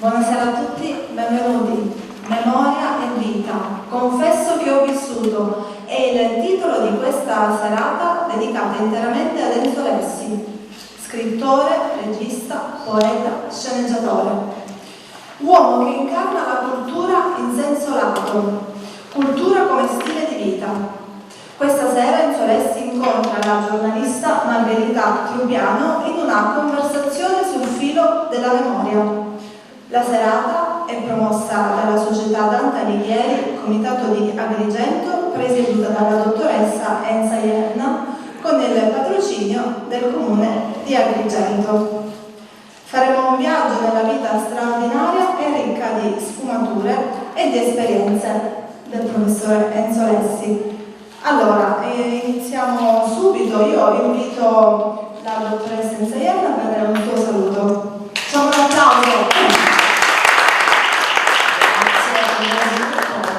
Buonasera a tutti, benvenuti. Memoria e vita. Confesso che ho vissuto è il titolo di questa serata dedicata interamente ad Enzo Lessi, scrittore, regista, poeta, sceneggiatore. Uomo che incarna la cultura in senso lato, cultura come stile di vita. Questa sera Enzo Lessi incontra la giornalista Margherita Trubiano in una conversazione sul filo della memoria. La serata è promossa dalla società Dante Alighieri, Comitato di Agrigento, presieduta dalla dottoressa Enza Ierna, con il patrocinio del comune di Agrigento. Faremo un viaggio nella vita straordinaria e ricca di sfumature e di esperienze del professore Enzo Lessi. Allora, iniziamo subito. Io invito la dottoressa Enza Ierna a prendere un suo saluto. Facciamo un applauso.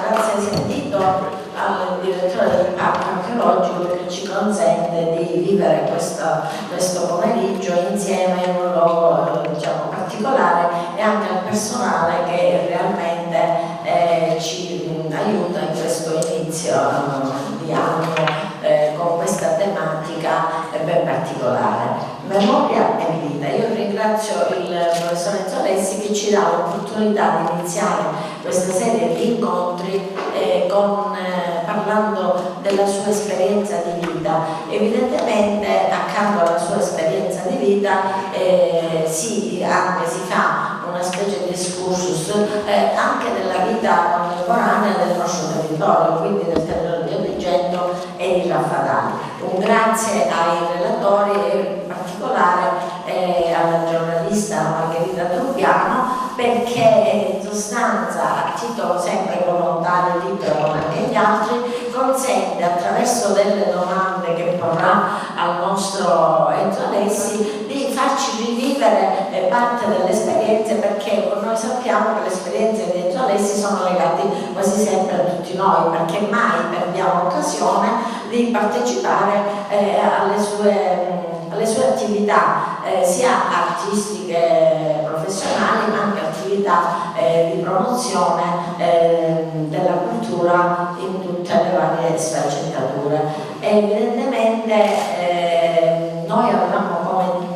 Grazie sentito al direttore del parco archeologico che ci consente di vivere questo pomeriggio insieme in un luogo particolare, e anche al personale che realmente ci aiuta in questo inizio di anno con questa tematica ben particolare. Memoria e vita. Io ringrazio il professor Enzo Lessi che ci dà l'opportunità di iniziare questa serie di incontri parlando della sua esperienza di vita. Evidentemente accanto alla sua esperienza di vita si fa una specie di excursus anche della vita contemporanea del nostro territorio, quindi del territorio di Agrigento e di Raffadali. Un grazie ai relatori e in particolare alla giornalista Margherita Trubiano, perché in sostanza, a titolo sempre volontario libero come anche gli altri, consente attraverso delle domande che porrà al nostro Enzo Lessi di farci rivivere parte delle esperienze, perché noi sappiamo che le esperienze di Enzo Lessi sono legate quasi sempre a tutti noi, perché mai perdiamo occasione di partecipare alle sue attività sia artistiche professionali, ma anche attività di promozione della cultura in tutte le varie sfaccettature. Evidentemente noi avevamo come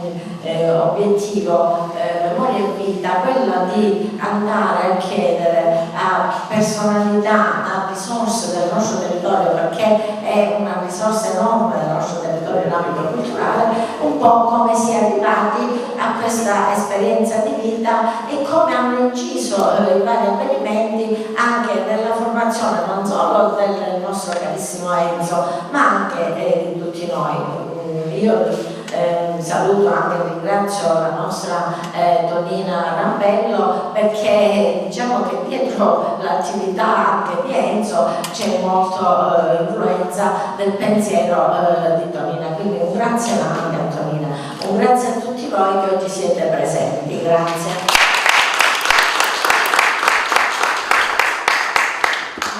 obiettivo memoria e vita quella di andare a chiedere a personalità, a risorse del nostro territorio, perché è una risorsa enorme del nostro territorio in ambito culturale, un po' come si è arrivati a questa esperienza di vita e come hanno inciso i vari avvenimenti anche nella formazione non solo del nostro carissimo Enzo, ma anche di tutti noi. Io saluto anche e ringrazio la nostra Tonina Rampello, perché diciamo che dietro l'attività anche di Enzo c'è molta influenza del pensiero di Tonina, quindi un grazie anche a Tonina, un grazie a tutti voi che oggi siete presenti. Grazie.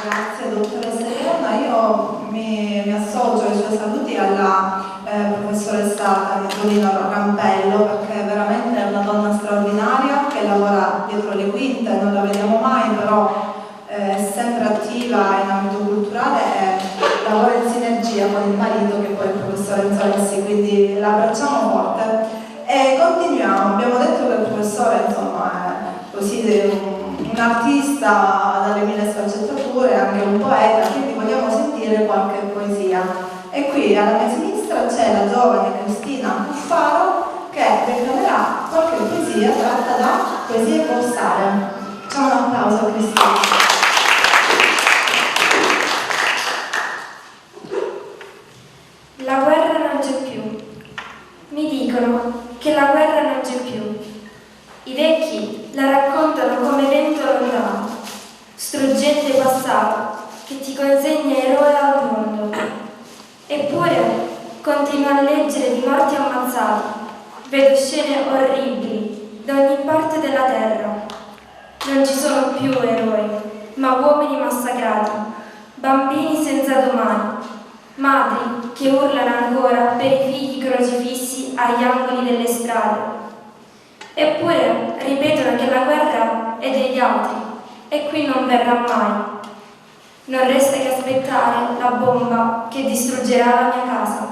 Grazie dottoressa Ierna. Io mi associo ai suoi saluti alla professoressa Tonina Rampello, perché veramente è una donna straordinaria che lavora dietro le quinte, non la vediamo mai, però è sempre attiva in ambito culturale e lavora in sinergia con il marito, che poi è il professor Enzo Lessi, quindi la abbracciamo forte. E continuiamo. Abbiamo detto che il professore insomma è così un artista dalle mille sfaccettature, anche un poeta, quindi vogliamo sentire qualche poesia. E qui alla mia sinistra c'è la giovane Cristina Cuffaro che declamerà qualche poesia tratta da Poesie Corsare. Facciamo un applauso a Cristina. La guerra non c'è più. Mi dicono che la guerra non c'è più. I vecchi la raccontano come vento lontano, struggente passato che ti consegna eroe al mondo. Eppure continuo a leggere di morti ammazzati, vedo scene orribili da ogni parte della terra. Non ci sono più eroi, ma uomini massacrati, bambini senza domani, madri che urlano ancora per i figli crocifissi agli angoli delle strade. Eppure ripetono che la guerra è degli altri e qui non verrà mai. Non resta che aspettare la bomba che distruggerà la mia casa.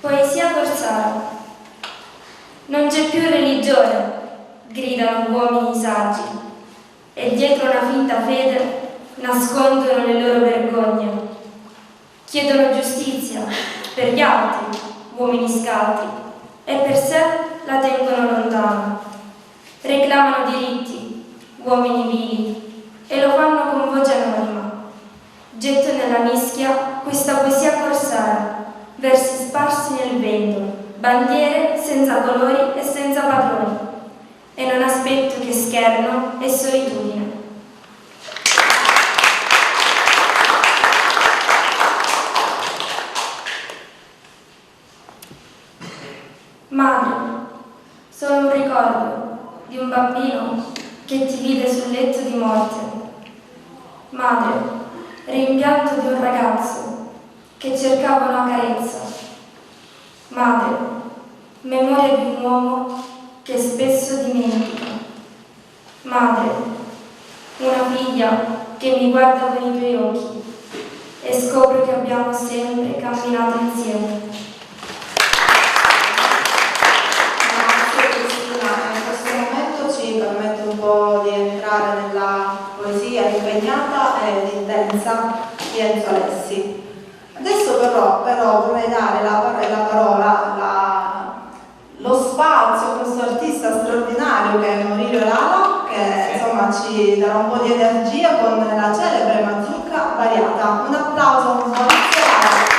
Poesia corsara. Non c'è più religione, gridano uomini saggi, e dietro una finta fede nascondono le loro vergogne. Chiedono giustizia per gli altri, uomini scalti, e per sé la tengono lontana. Reclamano diritti, uomini vili, e lo fanno con voce anonima. Getto nella mischia questa poesia corsara, versi sparsi nel vento, bandiere senza colori e senza padroni, e non aspetto che scherno e solitudine. Madre, sono un ricordo di un bambino che ti vide sul letto di morte. Madre, rimpianto di un ragazzo che cercava una carezza. Madre, memoria di un uomo che spesso dimentica. Madre, una figlia che mi guarda con i tuoi occhi e scopro che abbiamo sempre camminato insieme. Ci permette un po' di entrare nella poesia impegnata ed intensa di Enzo Lessi. Adesso però vorrei dare la parola, lo spazio a questo artista straordinario che è Maurilio Lala, che insomma ci darà un po' di energia con la celebre mazurka variata. Un applauso a Maurizio Lala.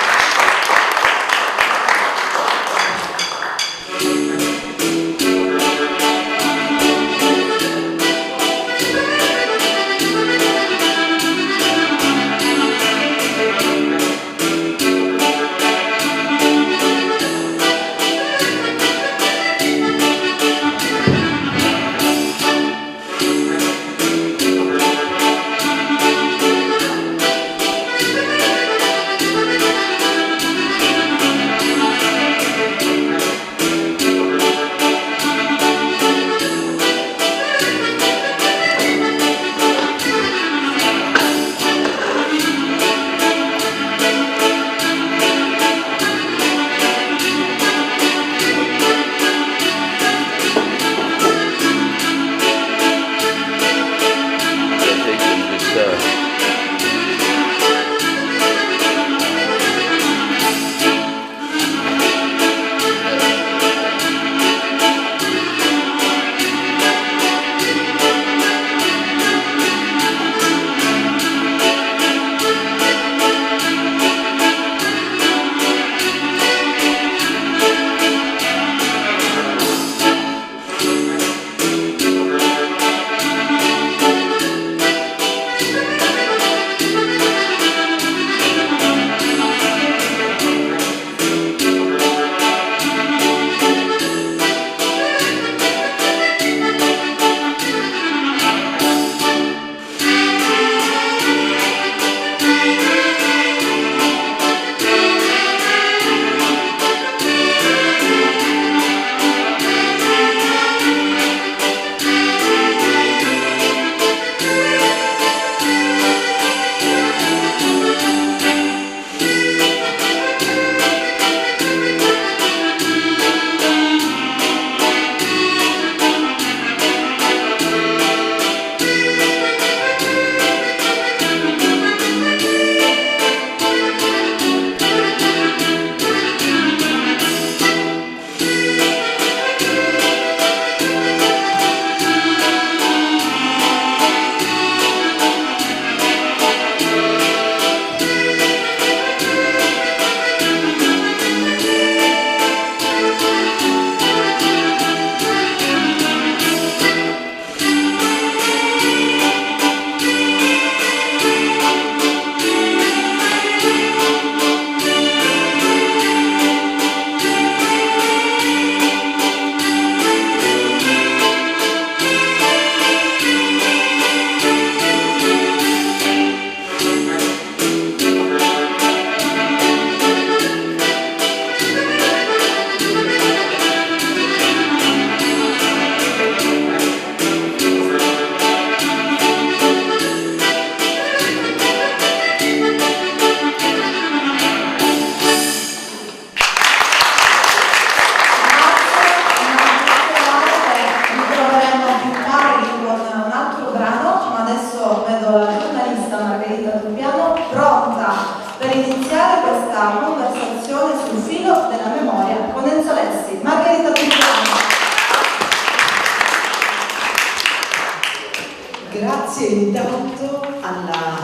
Grazie intanto alla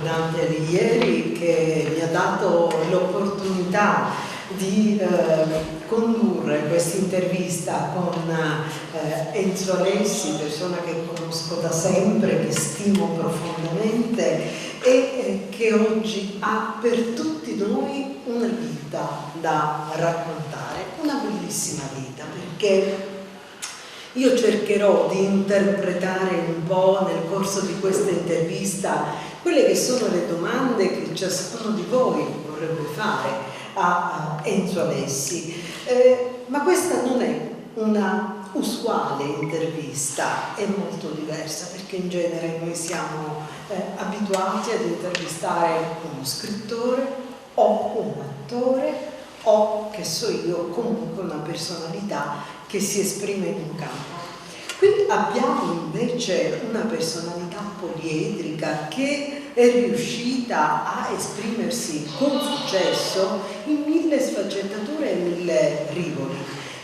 Dante Alighieri che mi ha dato l'opportunità di condurre questa intervista con Enzo Alessi, persona che conosco da sempre, che stimo profondamente e che oggi ha per tutti noi una vita da raccontare, una bellissima vita, perché io cercherò di interpretare un po' nel corso di questa intervista quelle che sono le domande che ciascuno di voi vorrebbe fare a Enzo Alessi. Ma questa non è una usuale intervista, è molto diversa perché in genere noi siamo abituati ad intervistare uno scrittore o un attore o, che so io, comunque una personalità che si esprime in un campo. Qui abbiamo invece una personalità poliedrica che è riuscita a esprimersi con successo in 1000 sfaccettature e 1000 rivoli.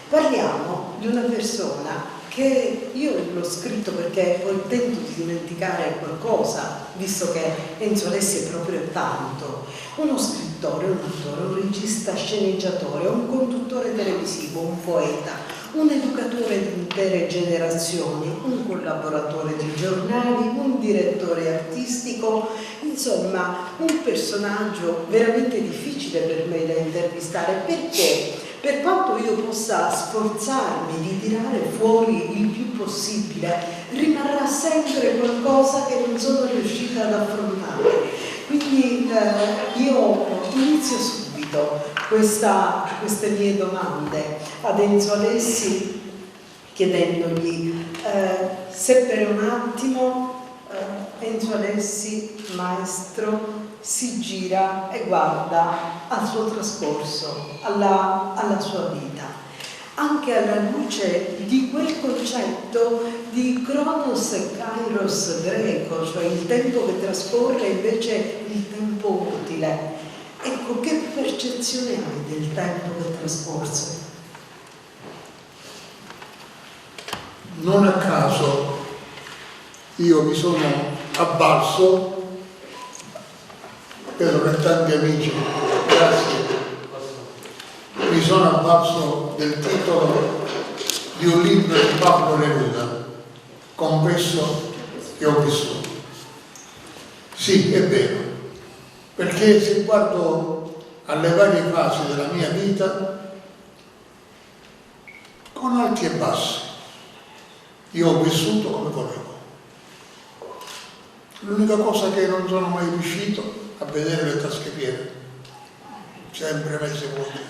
Parliamo di una persona che io l'ho scritto perché poi tento di dimenticare qualcosa, visto che Enzo Alessi è proprio tanto. Uno scrittore, un attore, un regista sceneggiatore, un conduttore televisivo, un poeta, un educatore di intere generazioni, un collaboratore di giornali, un direttore artistico, insomma un personaggio veramente difficile per me da intervistare, perché per quanto io possa sforzarmi di tirare fuori il più possibile, rimarrà sempre qualcosa che non sono riuscita ad affrontare. Quindi io inizio subito queste mie domande ad Enzo Alessi chiedendogli se per un attimo Enzo Alessi, maestro, si gira e guarda al suo trascorso, alla sua vita, anche alla luce di quel concetto di Cronos e Kairos greco, cioè il tempo che trascorre invece il tempo utile. Ecco, che percezione hai del tempo che è trascorso? Non a caso io mi sono avvalso, vedo che tanti amici, grazie, mi sono avvalso del titolo di un libro di Pablo Neruda, Confesso che ho vissuto. Sì, è vero, perché se guardo alle varie fasi della mia vita, con alti e bassi, io ho vissuto come volevo. L'unica cosa che non sono mai riuscito a vedere le tasche piene, sempre messe vuote,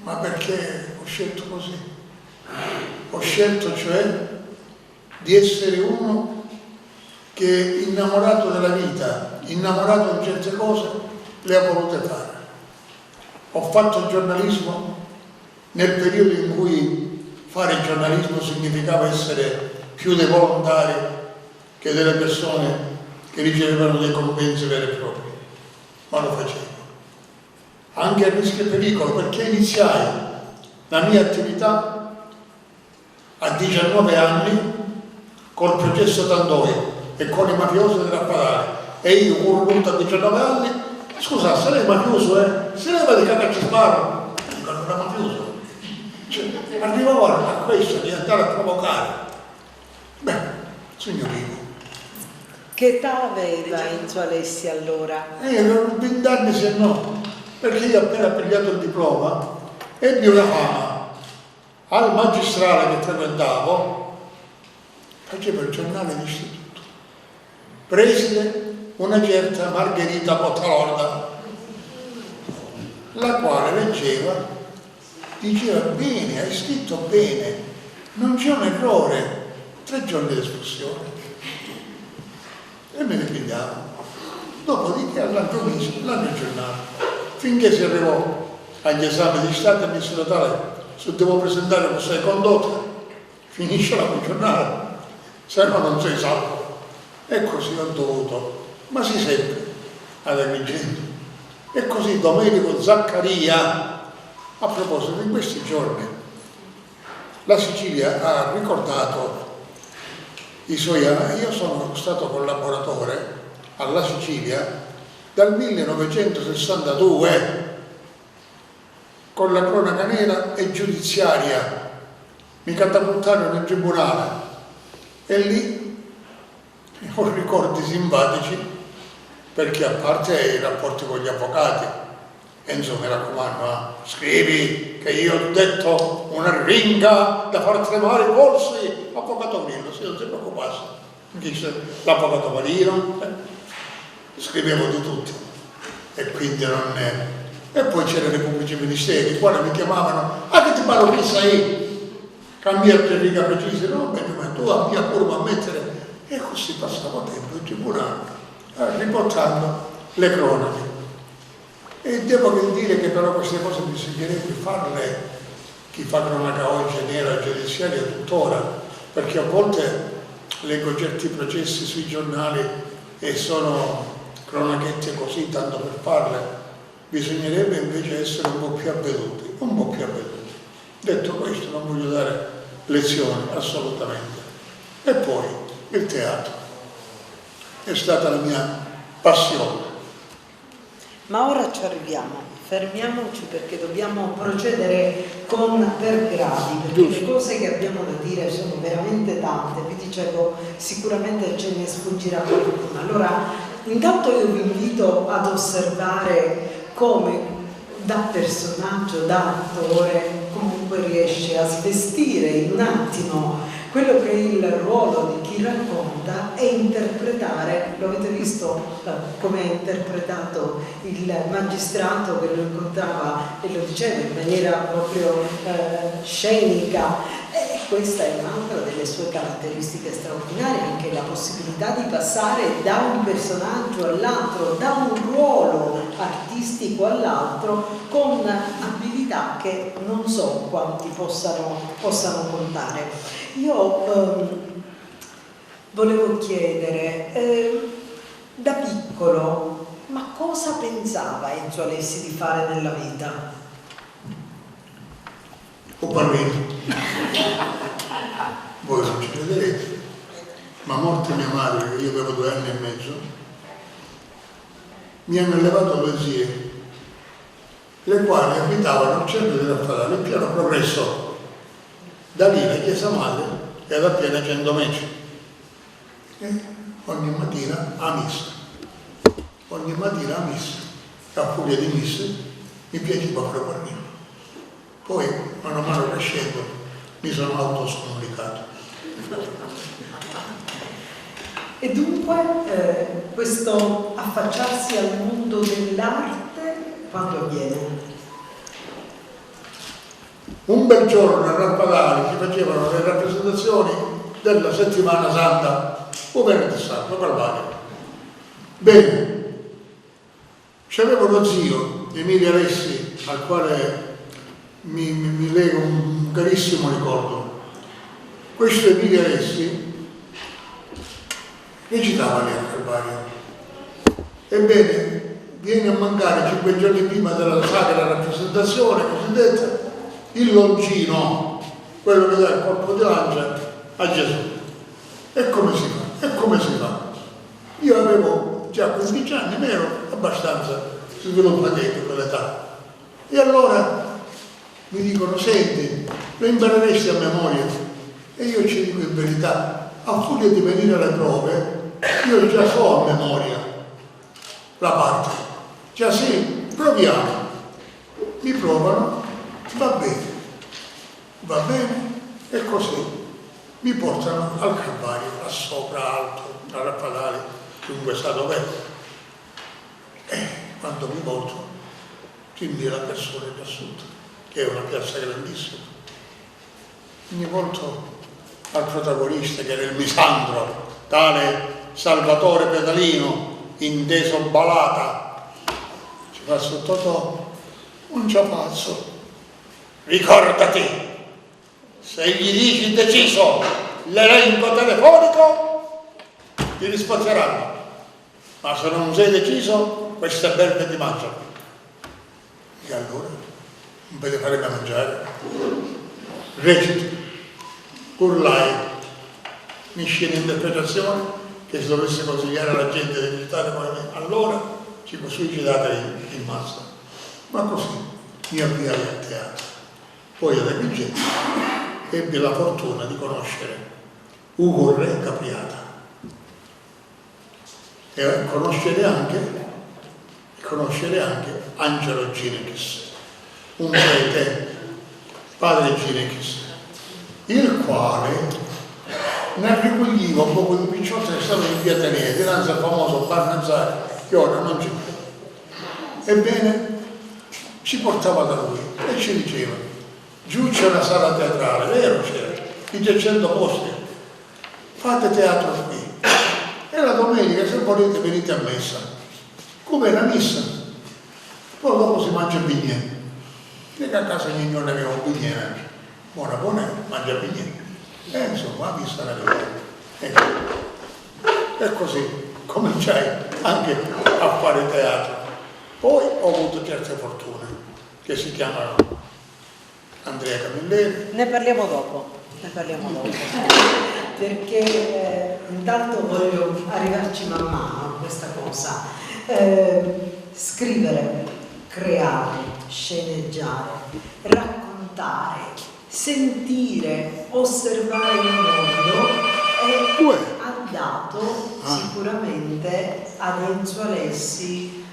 ma perché ho scelto così. Ho scelto cioè di essere uno che, innamorato della vita, innamorato di certe cose, le ha volute fare. Ho fatto giornalismo nel periodo in cui fare giornalismo significava essere più dei volontari che delle persone che ricevevano dei compensi veri e propri, ma lo facevo. Anche a rischio e pericolo, perché iniziai la mia attività a 19 anni col processo Tandoi e con i mafiosi dell'Appalare. E io, venuto a 19 anni, scusa, se lei è mafioso, se leva di capacci sparo, dico, non era mafioso. Cioè, arrivavo a questo, di andare a provocare. Beh, sogno vivo. Che età aveva Enzo Alessi allora? Erano 20 anni se no, perché io appena pigliato il diploma ebbi una fama. Al magistrale che frequentavo facevo il giornale d'istituto. Preside una certa Margherita Bottalorda, la quale leggeva, diceva bene, hai scritto bene, non c'è un errore, 3 giorni di espulsione. E me ne pigliavo. Dopodiché all'altro mese, l'anno giornale, finché si arrivò agli esami di Stato e mi disse tale, se devo presentare un 6 condotta, finisce la giornata, se no non sei salvo. E così ho dovuto, ma si sente ad Agrigento. E così Domenico Zaccaria, a proposito di questi giorni, la Sicilia ha ricordato io sono stato collaboratore alla Sicilia dal 1962 con la cronaca nera e giudiziaria. Mi catapultarono in tribunale e lì ho ricordi simpatici, perché a parte i rapporti con gli avvocati, Enzo mi raccomando, scrivi che io ho detto una ringa da far tremare i polsi, avvocato Grillo, sì, non si preoccupasse, l'avvocato Marino, scrivevo di tutto, e quindi non è. E poi c'erano i pubblici ministeri, i quali mi chiamavano, che ti parlo qui sei? Cambiate riga precise, no, bene, ma tu a mia curva a mettere, e così passavo tempo in tribunale, riportando le cronache. E devo dire che però queste cose bisognerebbe farle, chi fa cronaca oggi nera giudiziaria tuttora, perché a volte leggo certi processi sui giornali e sono cronachette così, tanto per farle. Bisognerebbe invece essere un po' più avveduti, un po' più avveduti. Detto questo, non voglio dare lezioni, assolutamente. E poi il teatro è stata la mia passione. Ma ora ci arriviamo, fermiamoci perché dobbiamo procedere per gradi, perché le cose che abbiamo da dire sono veramente tante. Vi dicevo, sicuramente ce ne sfuggirà qualcuna. Allora, intanto io vi invito ad osservare come da personaggio, da attore, comunque riesce a svestire in un attimo quello che è il ruolo di chi racconta e interpretare. Lo avete visto come è interpretato il magistrato che lo incontrava e lo diceva in maniera proprio scenica, e questa è un'altra delle sue caratteristiche straordinarie, anche la possibilità di passare da un personaggio all'altro, da un ruolo artistico all'altro, con abilità che non so quanti possano contare. Io volevo chiedere, da piccolo, ma cosa pensava Enzo Alessi di fare nella vita? Un bambino. Voi non ci crederete, ma morta mia madre, che io avevo 2 anni e mezzo, mi hanno allevato 2 zie, le quali abitavano al centro di Raffadale, in pieno Progresso. Da lì la chiesa madre era piena 100 metri. E ogni mattina a missa. Ogni mattina a missa. A furia di misse mi piaceva preparare. Poi, mano a mano crescendo, mi sono autoscomunicato. E dunque questo affacciarsi al mondo dell'arte quando avviene? Un bel giorno a Raffadali si facevano le rappresentazioni della Settimana Santa, o Venerdì Santo, Calvario. Bene, c'avevo uno zio, Emilio Alessi, al quale mi lego un carissimo ricordo. Questo Emilio Alessi recitava lì a Calvario. Ebbene, viene a mancare 5 giorni prima della sacra rappresentazione cosiddetta il loncino, quello che dà il colpo di lancia a Gesù. E come si fa? E come si fa? Io avevo già 15 anni, ma ero abbastanza sviluppato quell'età. E allora mi dicono, senti, lo impareresti a memoria? E io ci dico in verità, a furia di venire alle prove, io già so a memoria la parte. Già sì, proviamo. Mi provano, va bene, e così mi portano al Calvario, a sopra alto, a Raffadali, dunque stato vero. E quando mi volto, 3.000 persone da sud, che è una piazza grandissima. Mi volto al protagonista, che era il misandro, tale Salvatore Pedalino, inteso Balata. Ci fa sottotono, un ciapazzo. Ricordati, se gli dici deciso l'elenco telefonico, ti risposteranno. Ma se non sei deciso, queste belve ti mangiano. E allora, non vede fare da mangiare. Recito, urlai, in scena interpretazione, che se dovesse consigliare alla gente di visitare come me, allora ci suicidate in massa. Ma così mi avviai al teatro. Poi ad Agrigento ebbi la fortuna di conoscere Ugo Re Capriata e conoscere anche Angelo Ginekis, un prete, padre Ginekis, il quale ne raccoglieva un po' di picciotti che stavano in via Atenea, dinanzi al famoso Bar Nazzari, che ora non c'è più. Ebbene, ci portava da lui e ci diceva: giù c'è una sala teatrale, vero c'era, di 300 posti, fate teatro qui. E la domenica, se volete, venite a messa. Come la messa? Poi dopo si mangia il bignè. Perché a casa non ne avevo bignè, buona, mangia bignè. Insomma, la messa era ecco. E così cominciai anche a fare teatro. Poi ho avuto certe fortune, che si chiamano Andrea Camilleri. Ne parliamo dopo. Perché intanto voglio arrivarci man mano a questa cosa. Scrivere, creare, sceneggiare, raccontare, sentire, osservare il mondo ha dato sicuramente ad Enzo Alessi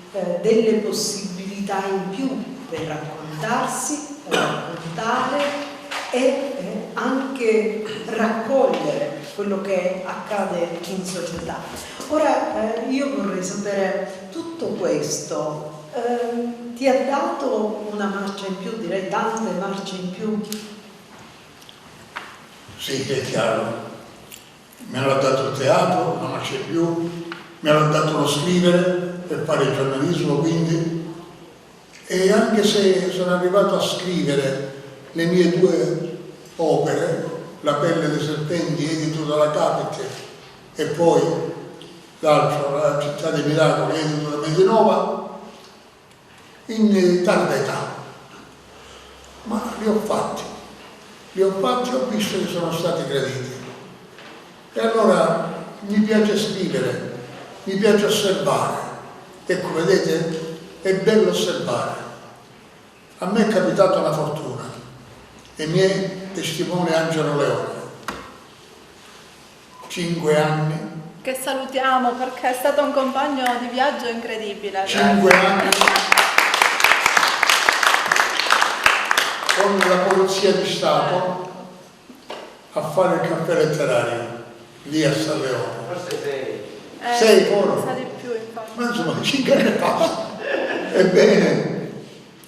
delle possibilità in più per raccontarsi, per raccontare e anche raccogliere quello che accade in società. Ora io vorrei sapere, tutto questo ti ha dato una marcia in più, direi tante marce in più? Sì, è chiaro. Mi hanno dato il teatro, una marcia in più, mi hanno dato lo scrivere per fare il giornalismo, quindi, e anche se sono arrivato a scrivere le mie 2 opere, La pelle dei serpenti, edito dalla Capite, e poi l'altro, La città dei miracoli, edito da Medinova, in tarda età. Ma li ho fatti, ho visto che sono stati graditi. E allora mi piace scrivere, mi piace osservare. Ecco, vedete, è bello osservare. A me è capitata una fortuna e mi è testimone Angelo Leone. 5 anni. Che salutiamo perché è stato un compagno di viaggio incredibile. 5 anni con la Polizia di Stato a fare il caffè letterario lì a San Leone. Forse 6 oro. Sa di più, infatti. Ma insomma 5 anni passa. Ebbene,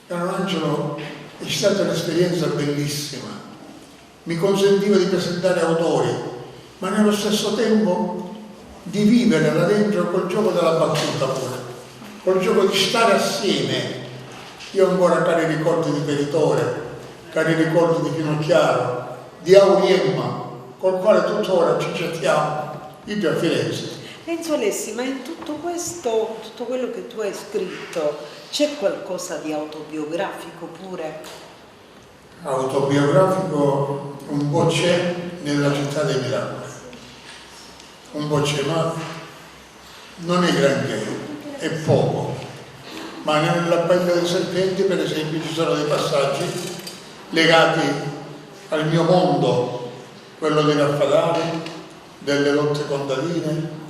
caro Angelo, è stata un'esperienza bellissima. Mi consentiva di presentare autori, ma nello stesso tempo di vivere là dentro col gioco della battuta pure, col gioco di stare assieme. Io ho ancora cari ricordi di Peritore, cari ricordi di Pinocchiaro, di Auriemma, col quale tuttora ci gettiamo, io a Firenze. Enzo Alessi, ma in tutto questo, tutto quello che tu hai scritto, c'è qualcosa di autobiografico pure? Autobiografico un po' c'è nella città dei miracoli, un po' c'è, ma non è granché, è poco. Ma nella pelle dei serpenti, per esempio, ci sono dei passaggi legati al mio mondo, quello dei Raffadali, delle lotte contadine,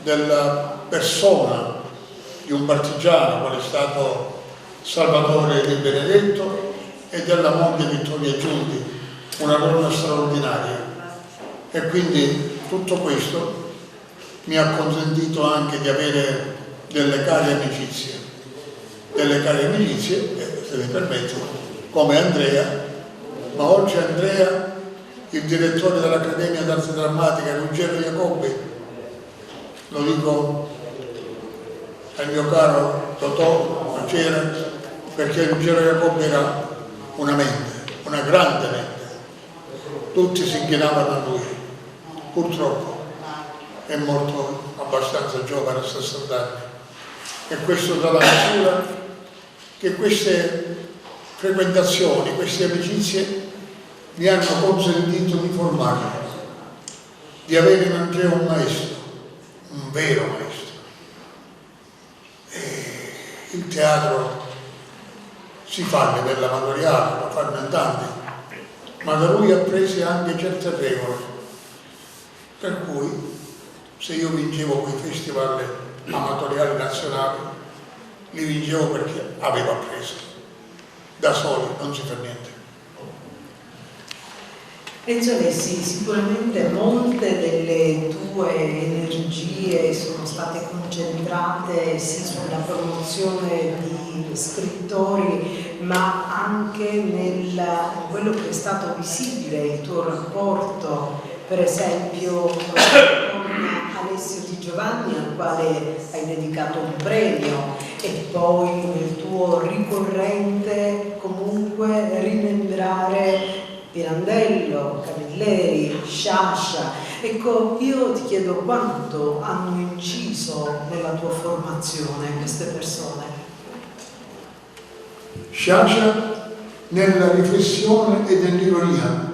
della persona di un partigiano quale è stato Salvatore Di Benedetto e della moglie Vittoria Giundi, una donna straordinaria. E quindi tutto questo mi ha consentito anche di avere delle care amicizie, se mi permetto, come Andrea, ma oggi Andrea, il direttore dell'Accademia d'Arte Drammatica, Ruggero Jacobi, lo dico al mio caro Totò, c'era, perché Ruggero Jacobi era una mente, una grande mente. Tutti si inchinavano a lui. Purtroppo è morto abbastanza giovane, a 60 anni. E questo dà la misura che queste frequentazioni, queste amicizie mi hanno consentito di formarmi. di avere in Andrea un maestro, un vero maestro. E il teatro si fa a livello amatoriale, lo fanno in tanti, ma da lui ha preso anche certe regole, per cui se io vincevo quei festival amatoriali nazionali, li vincevo perché avevo appreso. Da soli non si fa niente. Enzo Lessi, sicuramente molte delle tue energie sono state concentrate sì sulla promozione di scrittori, ma anche in quello che è stato visibile, il tuo rapporto, per esempio con Alessio Di Giovanni, al quale hai dedicato un premio, e poi nel tuo ricorrente comunque rimembrare Pirandello, Camilleri, Sciascia. Ecco, io ti chiedo quanto hanno inciso nella tua formazione queste persone? Sciascia nella riflessione e nell'ironia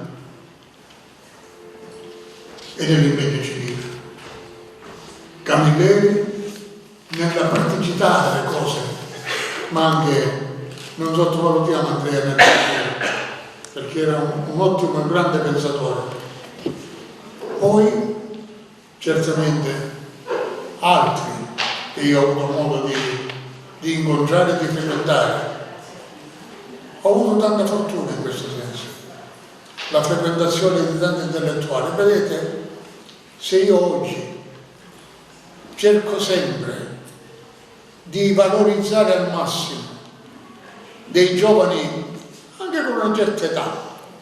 e nell'impegno civile. Camilleri nella praticità delle cose, ma anche, non sottovalutiamo Andrea nel pensiero, perché era un ottimo e grande pensatore. Poi certamente altri che io ho avuto modo di incontrare e di frequentare. Ho avuto tanta fortuna in questo senso, la frequentazione di tanti intellettuali. Vedete, se io oggi cerco sempre di valorizzare al massimo dei giovani anche con una certa età,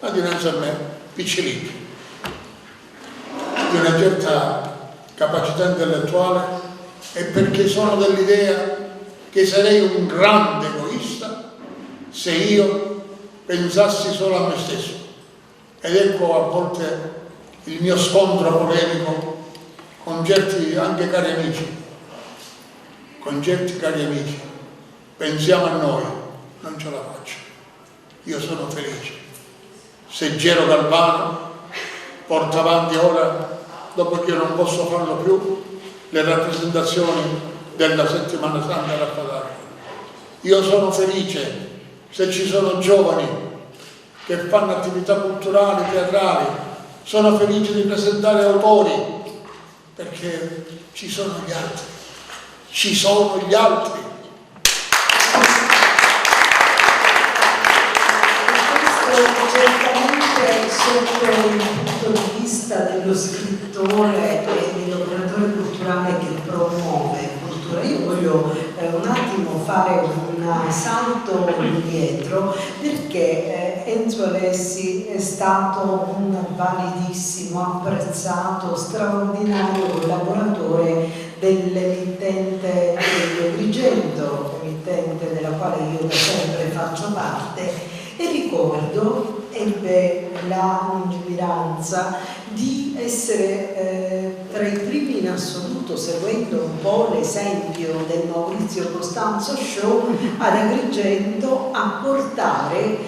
ma dinanzi a me, piccolini, di una certa capacità intellettuale, è perché sono dell'idea che sarei un grande egoista se io pensassi solo a me stesso. Ed ecco a volte il mio scontro polemico con certi anche cari amici, pensiamo a noi, non ce la faccio. Io sono felice se Gero Galvano porta avanti ora, dopo che io non posso farlo più, le rappresentazioni della Settimana Santa alla Padana. Io sono felice se ci sono giovani che fanno attività culturali, teatrali, sono felice di presentare autori, perché ci sono gli altri, ci sono gli altri. Certamente sotto il punto di vista dello scrittore e dell'operatore culturale che promuove cultura, io voglio un attimo fare un salto indietro, perché Enzo Alessi è stato un validissimo, apprezzato, straordinario collaboratore dell'emittente di Agrigento, emittente della quale io da sempre faccio parte. E ricordo, ebbe la lungimiranza di essere tra i primi in assoluto, seguendo un po' l'esempio del Maurizio Costanzo Show, ad Agrigento a portare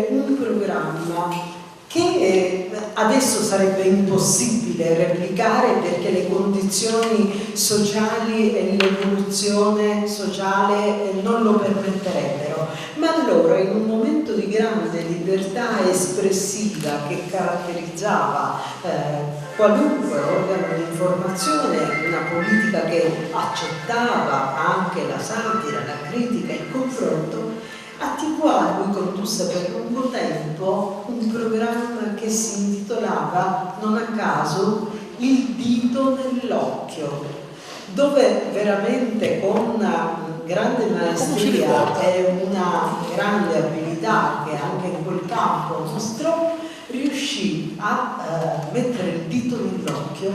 un programma che adesso sarebbe impossibile replicare perché le condizioni sociali e l'evoluzione sociale non lo permetterebbero, ma allora in un momento di grande libertà espressiva che caratterizzava qualunque organo di informazione, una politica che accettava anche la satira, la critica, il confronto, attivò a lui condusse per lungo tempo un programma che si intitolava, non a caso, Il dito nell'occhio, dove veramente con una grande maestria e una grande abilità che anche in quel campo mostrò, riuscì a mettere il dito nell'occhio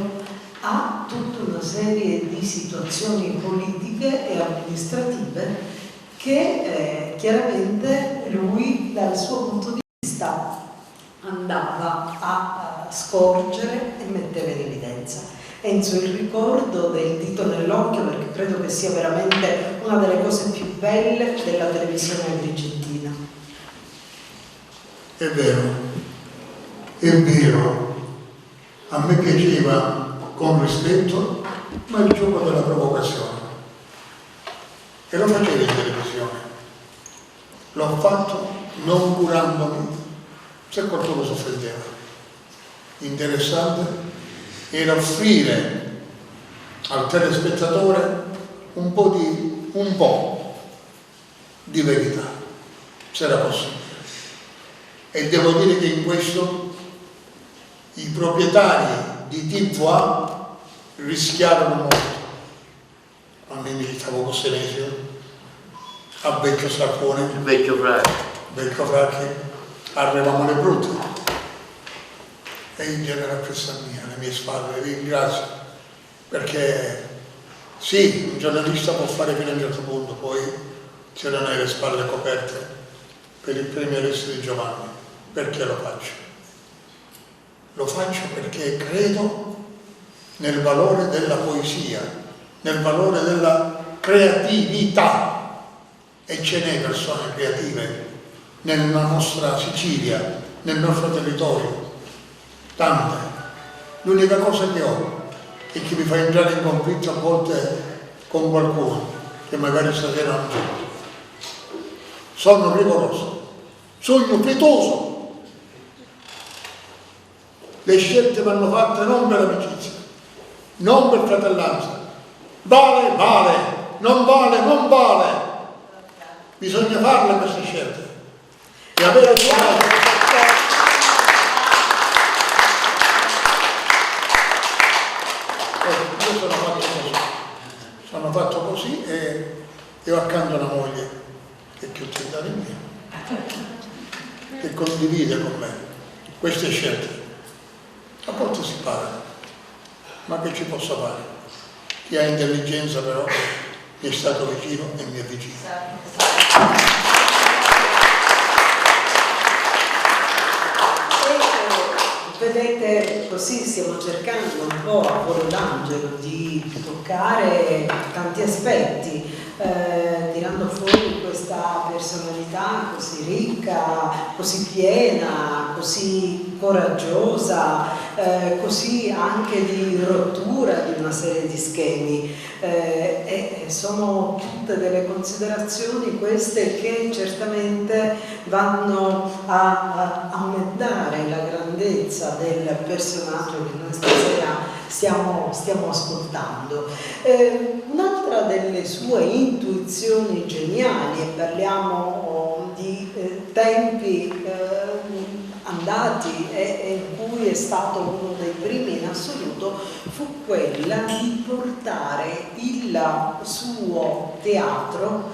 a tutta una serie di situazioni politiche e amministrative che chiaramente lui dal suo punto di vista andava a scorgere e metteva in evidenza. Enzo, il ricordo del dito nell'occhio, perché credo che sia veramente una delle cose più belle della televisione agrigentina. È vero, A me piaceva con rispetto, ma il gioco della provocazione. E lo facevo in televisione. L'ho fatto non curandomi se qualcuno si offendeva. Interessante era offrire al telespettatore un po' di verità, se era possibile. E devo dire che in questo i proprietari di TVA rischiarono molto. Quando militavo con Senesio, a Vecchio Sarpone, Il vecchio Fracchi, arrivavamo alle brutte. E in genere a questa mia, alle mie spalle, vi ringrazio, perché sì, un giornalista può fare fino a un certo punto, poi se non hai le spalle coperte per il premio Aresti di Giovanni. Perché lo faccio? Lo faccio perché credo nel valore della poesia, nel valore della creatività, e ce n'è persone creative nella nostra Sicilia, nel nostro territorio, tante. L'unica cosa che ho è che mi fa entrare in conflitto a volte con qualcuno che magari stasera non c'è. Sono rigoroso, sono pietoso. Le scelte vanno fatte non per amicizia, non per fratellanza. Vale, vale, non vale, non vale. Bisogna farle queste scelte e avere il coraggio. Io sono fatto così e ho accanto una moglie che è più attenta di me, che condivide con me queste scelte. A volte si parla, ma che ci possa fare? Chi ha intelligenza però mi è stato vicino e mi è vicino. Vedete, così stiamo cercando un po' a Coro d'Angelo di toccare tanti aspetti, tirando fuori questa personalità così ricca, così piena, così coraggiosa, così anche di rottura di una serie di schemi. E sono tutte delle considerazioni queste che certamente vanno a aumentare la grandezza del personaggio che noi stasera stiamo ascoltando. Un'altra delle sue intuizioni geniali, e parliamo di tempi andati e in cui è stato uno dei primi in assoluto, fu quella di portare il suo teatro,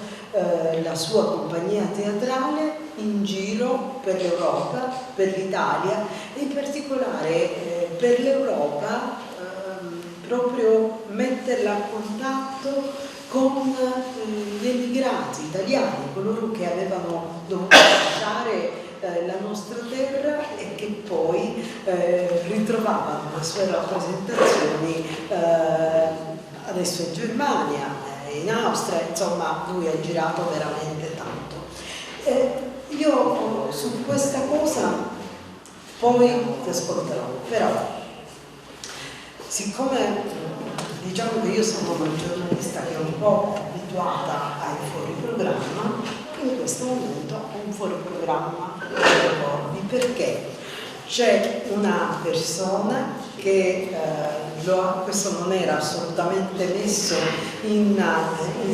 la sua compagnia teatrale in giro per l'Europa, per l'Italia e in particolare per l'Europa, proprio metterla a contatto con gli emigrati italiani, coloro che avevano dovuto lasciare la nostra terra e che poi ritrovavano le sue rappresentazioni adesso in Germania, in Austria, insomma lui ha girato veramente tanto. Io su questa cosa poi ti ascolterò, però siccome diciamo che io sono una giornalista che è un po' abituata ai fuori programma, in questo momento ho un fuori programma perché c'è una persona che questo non era assolutamente messo in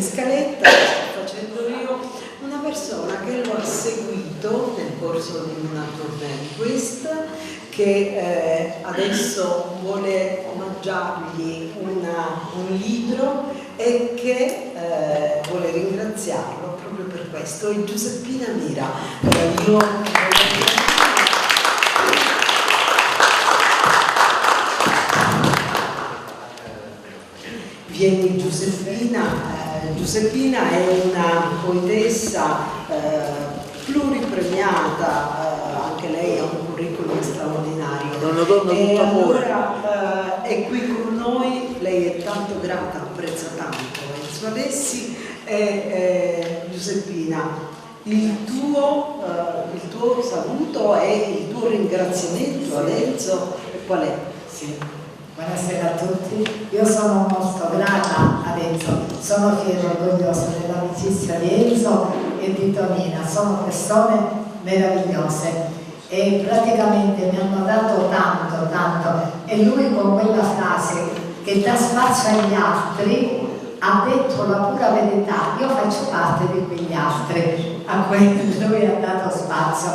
scaletta, lo sto facendo io, una persona che lo ha seguito nel corso di una tournée di questa, che adesso vuole omaggiargli un libro e che vuole ringraziarlo proprio per questo, è Giuseppina Mira. Vieni Giuseppina. Giuseppina è una poetessa pluripremiata, anche lei ha un curriculum straordinario. È una donna e tutta allora è qui con noi, lei è tanto grata, apprezza tanto Enzo Alessi e Giuseppina, il tuo saluto e il tuo ringraziamento ad Enzo qual è? Sì. Buonasera a tutti, io sono molto grata ad Enzo, sono fiera e orgogliosa dell'amicizia di Enzo e di Tonina, sono persone meravigliose e praticamente mi hanno dato tanto e lui con quella frase che dà spazio agli altri ha detto la pura verità, io faccio parte di quegli altri a cui lui ha dato spazio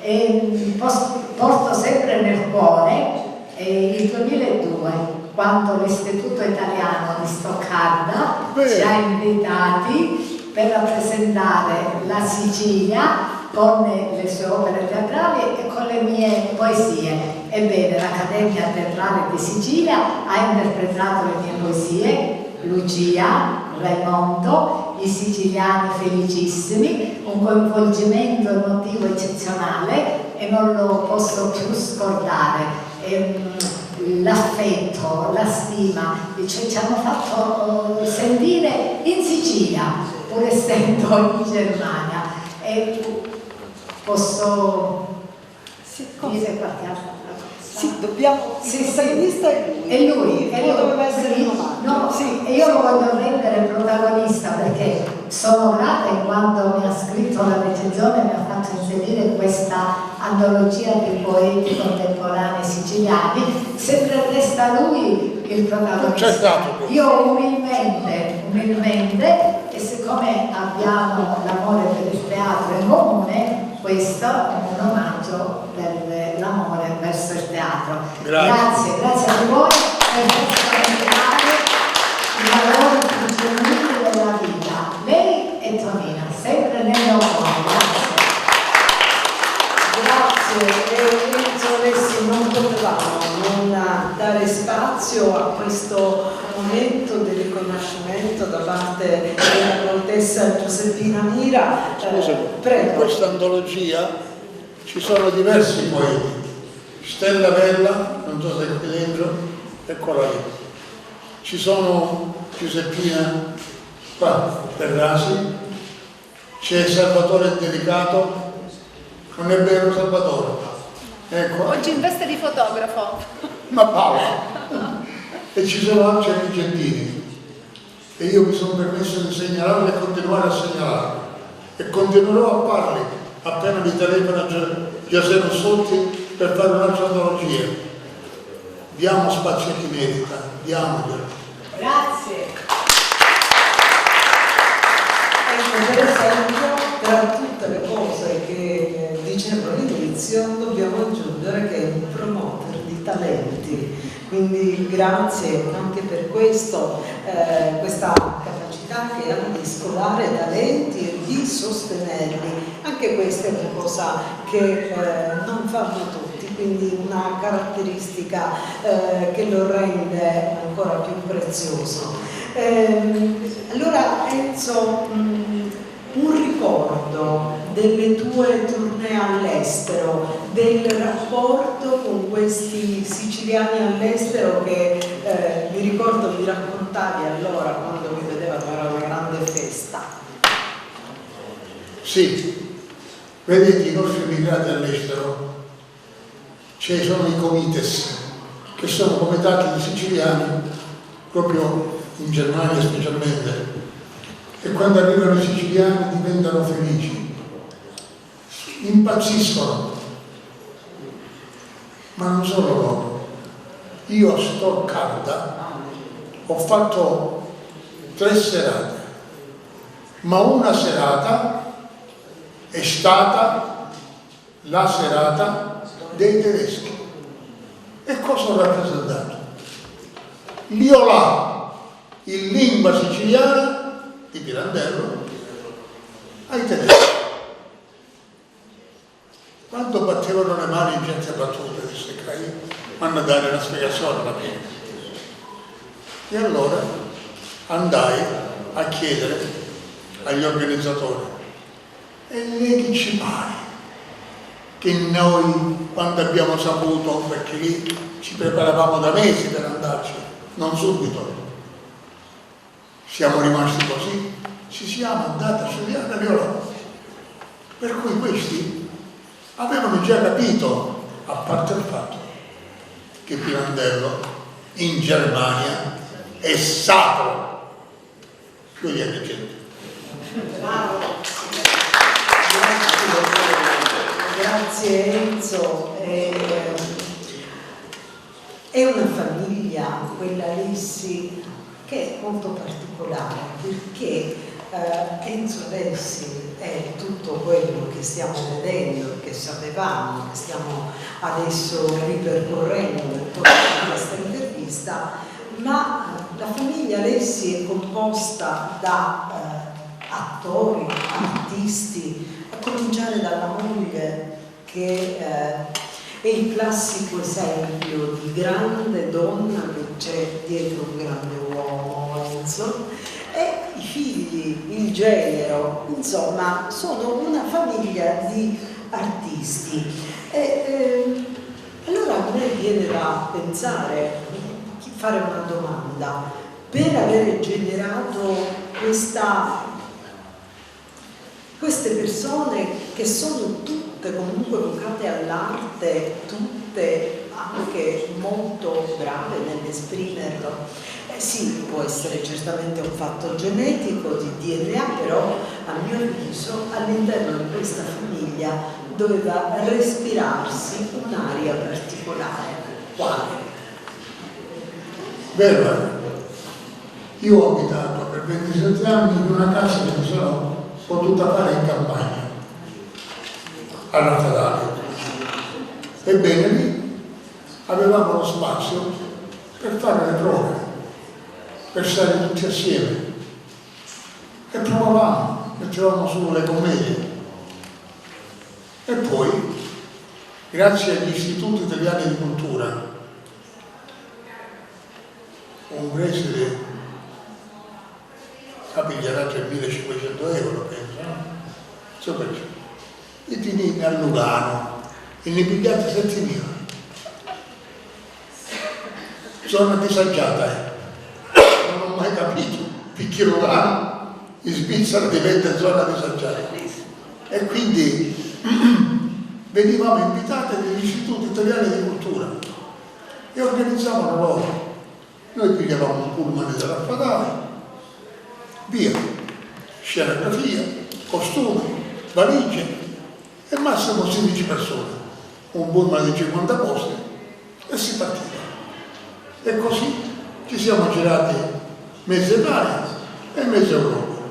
e porto sempre nel cuore il 2002 quando l'Istituto Italiano di Stoccarda ci ha invitati per rappresentare la Sicilia con le sue opere teatrali e con le mie poesie. Ebbene, l'Accademia Teatrale di Sicilia ha interpretato le mie poesie, Lucia, Raimondo, I Siciliani Felicissimi, un coinvolgimento emotivo eccezionale e non lo posso più scordare. L'affetto, la stima, cioè ci hanno fatto sentire in Sicilia, pur essendo in Germania. E posso dire qualche altra cosa? Sì, dobbiamo. Sì, il protagonista è lui. Doveva essere no, sì, e io lo voglio rendere protagonista perché sono grata in quanto mi ha scritto la recensione e mi ha fatto inserire questa antologia di poeti contemporanei siciliani. Sempre resta lui il protagonista. Io umilmente, e siccome abbiamo l'amore per il teatro in comune, questo è un omaggio dell'amore verso il teatro. Grazie a voi per rappresentare i valori più genuini della vita. Lei e Tonina, sempre nel mio cuore. Grazie, Enzo Alessi, non potevamo non dare spazio a questo momento di riconoscimento da parte della contessa Giuseppina Mira. Prego. In questa antologia ci sono diversi poeti. Stella Bella, non so se è qui dentro, eccola lì. Ci sono Giuseppina Ferrasi, c'è Salvatore Delicato. Non è vero, Salvatore? Ecco. Oggi in veste di fotografo. Ma Paola. E ci sono anche i Gentili. E io mi sono permesso di segnalarli e continuare a segnalarli. E continuerò a farli appena mi telefona Giacomo Sotti per fare un'altra antologia. Diamo spazio a chi merita, diamoglielo. Grazie. Ecco, per esempio, tra tutte le cose che dicevo all'inizio, dobbiamo aggiungere che è un promoter di talenti. Quindi grazie anche per questo, questa capacità che ha di scovare talenti e di sostenerli. Anche questa è una cosa che non fanno tutti, quindi una caratteristica che lo rende ancora più prezioso. Allora Enzo, un ricordo delle tue tournée all'estero, del rapporto con questi siciliani all'estero che mi ricordo mi raccontavi allora quando mi vedevano, era una grande festa. Sì, vedete i nostri immigrati all'estero, ci sono i comites, che sono comitati di siciliani proprio in Germania specialmente, e quando arrivano i siciliani diventano felici, impazziscono, ma non solo loro. Io a Stoccarda ho fatto 3 serate, ma una serata è stata la serata dei tedeschi. E cosa ho rappresentato? Liolà in lingua siciliana di Pirandello ai tedeschi. Quando battevano le mani in certe battute, disse Caio, vanno a dare una spiegazione alla fine. E allora andai a chiedere agli organizzatori: e lei che ci pare che noi, quando abbiamo saputo, perché lì ci preparavamo da mesi per andarci, non subito, siamo rimasti così, ci siamo andati a studiare a Liolà. Per cui questi avevano già capito, a parte il fatto che Pirandello in Germania è sacro. Togliete gente. Grazie Enzo. È una famiglia, quella Lessi, che è molto particolare, perché Enzo Lessi è tutto quello che stiamo vedendo, che sapevamo, che stiamo adesso ripercorrendo nel corso di questa intervista, ma la famiglia Lessi è composta da attori, artisti, a cominciare dalla moglie che è il classico esempio di grande donna che c'è dietro un grande uomo, Enzo, e i figli, il genero, insomma sono una famiglia di artisti. Allora a me viene da pensare, fare una domanda: per avere generato queste persone che sono tutte comunque vocate all'arte, tutte anche molto brave nell'esprimerlo, sì, può essere certamente un fatto genetico di DNA, però a mio avviso all'interno di questa famiglia doveva respirarsi un'aria particolare. Quale? Vero, io ho abitato per 27 anni in una casa che mi sono potuta fare in campagna, a Natale. Ebbene lì avevamo lo spazio per fare le prove, per stare tutti assieme, e provavamo, mettevamo su le commedie. E poi, grazie agli istituti italiani di cultura, un preside capigliarà 3.500 euro, penso, no? E ti dico a Lugano, e ne pigliate 7.000. Zona disagiata, non ho mai capito perché Lugano in Svizzera diventa zona disagiata. E quindi venivamo invitati agli istituti italiani di cultura e organizzavano loro. Noi pigliavamo un pullman della Fadale, via, scenografia, costumi, valigie e massimo 16 persone, un pullman di 50 posti e si partiva. E così ci siamo girati mezza Italia e mezza Europa.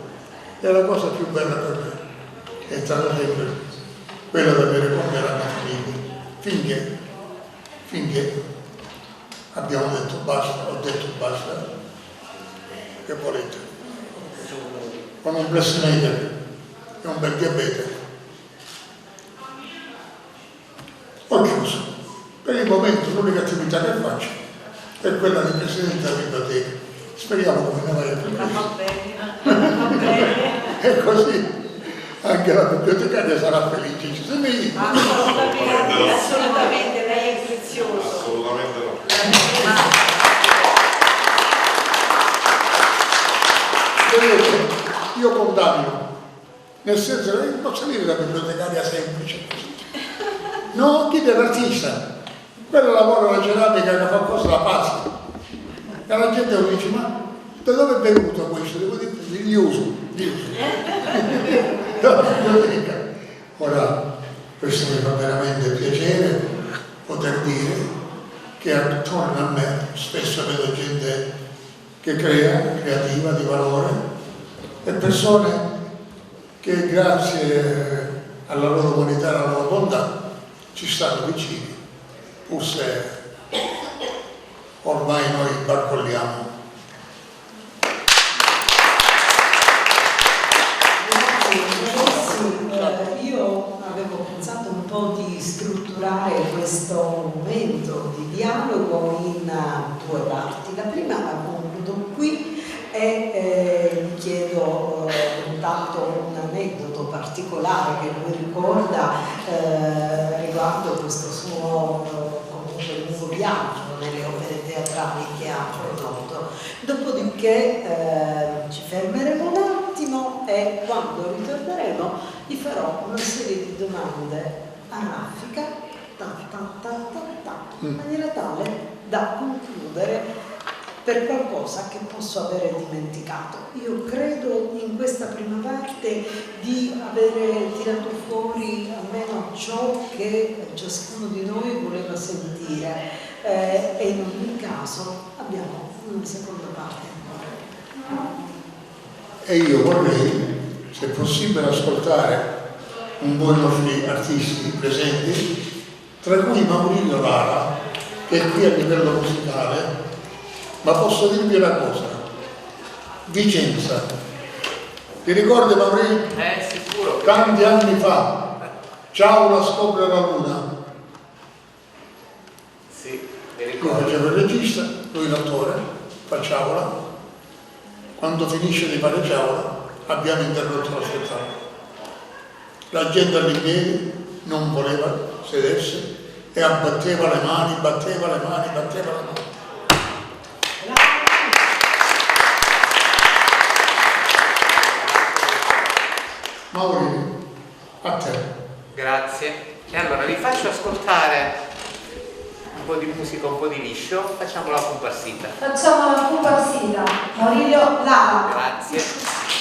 E la cosa più bella per me è stata sempre quella di avere con me la mia famiglia, finché abbiamo detto basta, ho detto basta, che volete? Con un pacemaker e un bel diabete ho chiuso. Per il momento l'unica attività che faccio è quella di presidente della biblioteca. Speriamo come ne vai più presto. E così anche la bibliotecaria sarà felice. Ci sei Assolutamente, lei è prezioso. Assolutamente no. Vedete, io condannio, nel senso che non posso dire la bibliotecaria semplice così. No, chi è l'artista? Quello lavora la ceramica che fa cose da pazzi. E la gente lo dice, ma da dove è venuto questo? Devo dire, gli uso. La biblioteca. Ora, questo mi fa veramente piacere poter dire che attorno a me spesso vedo gente che crea, creativa, di valore, e persone che grazie alla loro umanità e alla loro bontà ci stanno vicini, pur se ormai noi barcolliamo. Io avevo pensato un po' di strutturare questo momento di dialogo in due parti. La prima la concludo qui e vi chiedo intanto un aneddoto particolare che lui ricorda riguardo questo suo comunque lungo viaggio nelle opere teatrali che ha prodotto. Dopodiché ci fermeremo un attimo e quando ritorneremo gli farò una serie di domande a raffica in maniera tale da concludere per qualcosa che posso avere dimenticato. Io credo in questa prima parte di avere tirato fuori almeno ciò che ciascuno di noi voleva sentire e in ogni caso abbiamo una seconda parte ancora. E io vorrei, se possibile, ascoltare un po' i nostri artisti presenti, tra cui Maurizio Lara, che è qui a livello musicale. Ma posso dirvi una cosa, Vicenza, ti ricordi Maurizio? Sicuro. Tanti anni fa, Ciaula scopre la luna. Sì, mi Io ricordo. facevo il regista, lui l'attore, fa Ciaula. Quando finisce di fare Ciaula abbiamo interrotto lo spettacolo. La gente all'impiedi non voleva sedersi e batteva le mani. Maurizio, a te. Grazie. E allora vi faccio ascoltare un po' di musica, un po' di liscio. Facciamo la comparsita. Facciamo la comparsita. Maurizio Lara. Grazie.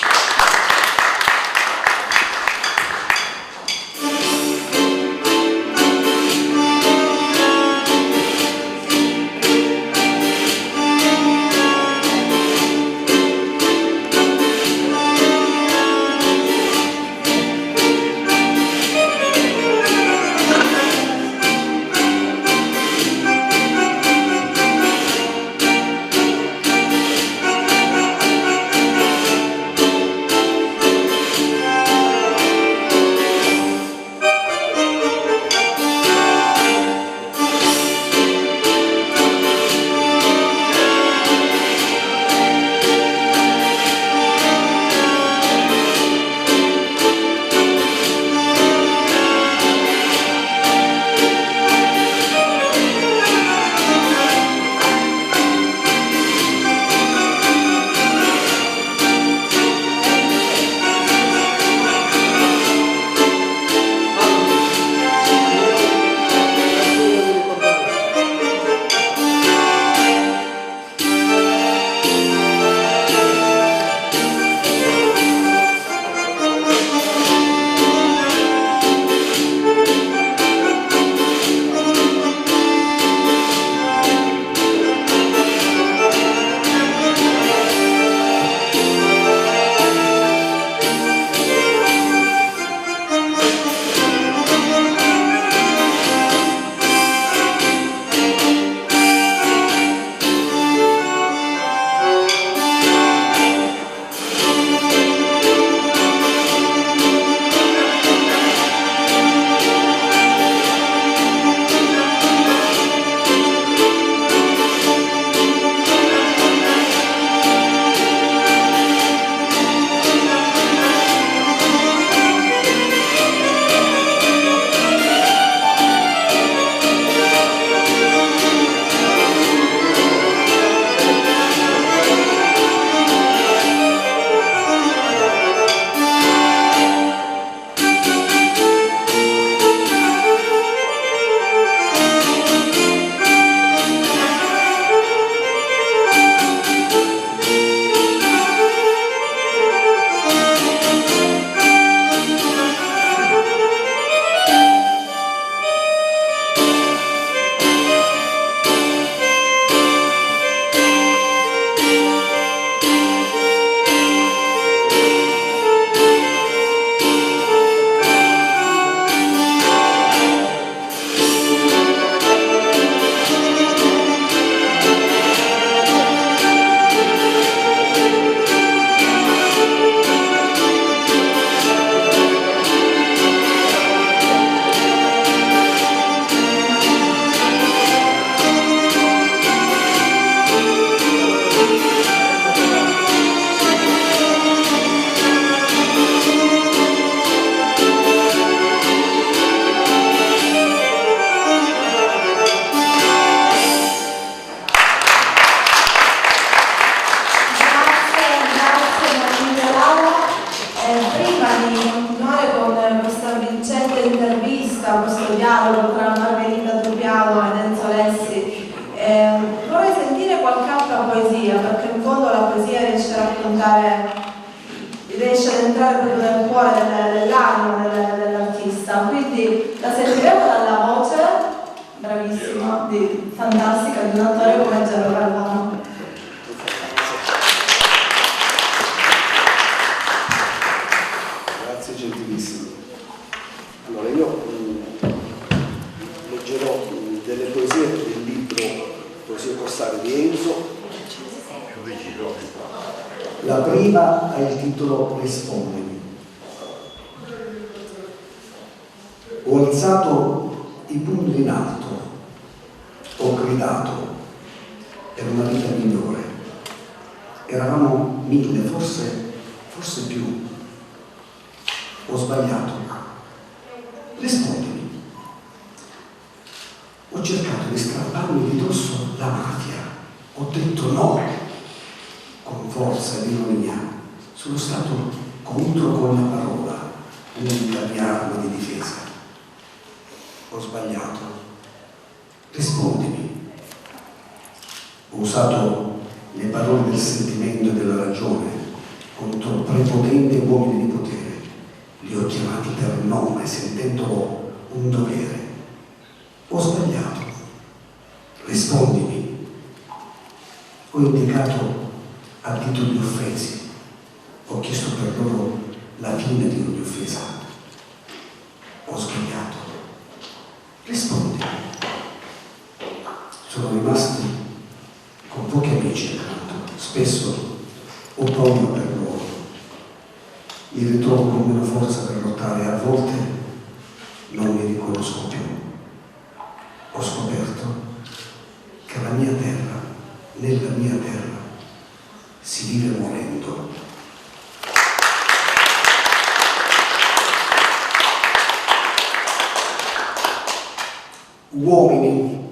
proprio nel cuore dell'anima dell'artista, quindi la sentiremo dalla voce bravissima, fantastica, di un attore come Gero Galvano. Grazie gentilissimo. Allora io leggerò delle poesie del libro Poesie corsare di Enzo. La prima ha il titolo Rispondimi. Ho alzato i pugni in alto, ho gridato per una vita migliore. Eravamo 1000, forse più. Ho sbagliato. Rispondimi. Ho cercato di strapparmi di dosso la mafia. Ho detto no. Con forza e ironia, sono stato contro con la parola, unica mia arma di difesa. Ho sbagliato. Rispondimi. Ho usato le parole del sentimento e della ragione contro prepotenti uomini di potere. Li ho chiamati per nome, sentendolo un dovere. Ho sbagliato. Rispondimi. Ho indicato a dito gli offesi, ho chiesto per loro la fine di ogni offesa. Ho sbagliato. Rispondi. Sono rimasti con pochi amici accanto, spesso ho paura per loro. Mi ritrovo con meno forza per lottare e a volte non mi riconosco più. Ho scoperto che la mia terra, nella mia terra, si vive morendo. Uomini.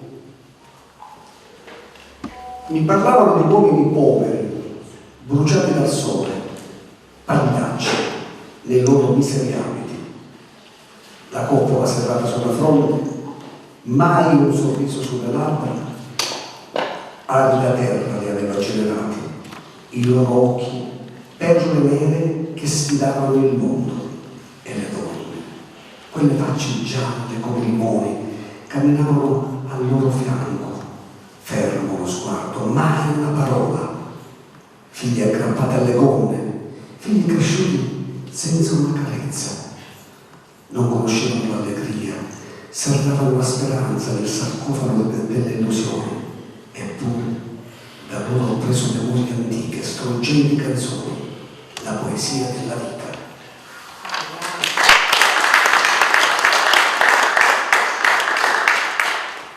Mi parlavano di uomini poveri, bruciati dal sole, pagliacci nei loro miseri abiti. La coppola serrata sulla fronte, mai un sorriso sulle labbra. Arida terra li aveva generati, i loro occhi, perle nere che sfidavano il mondo e le donne. Quelle facce gialle come limoni camminavano al loro fianco, fermo lo sguardo, mai una parola. Figli aggrappati alle gonne, figli cresciuti senza una carezza. Non conoscevano l'allegria, serravano la speranza nel sarcofago delle illusioni. Eppure da loro ho preso memorie antiche, struggenti canzoni, la poesia della vita.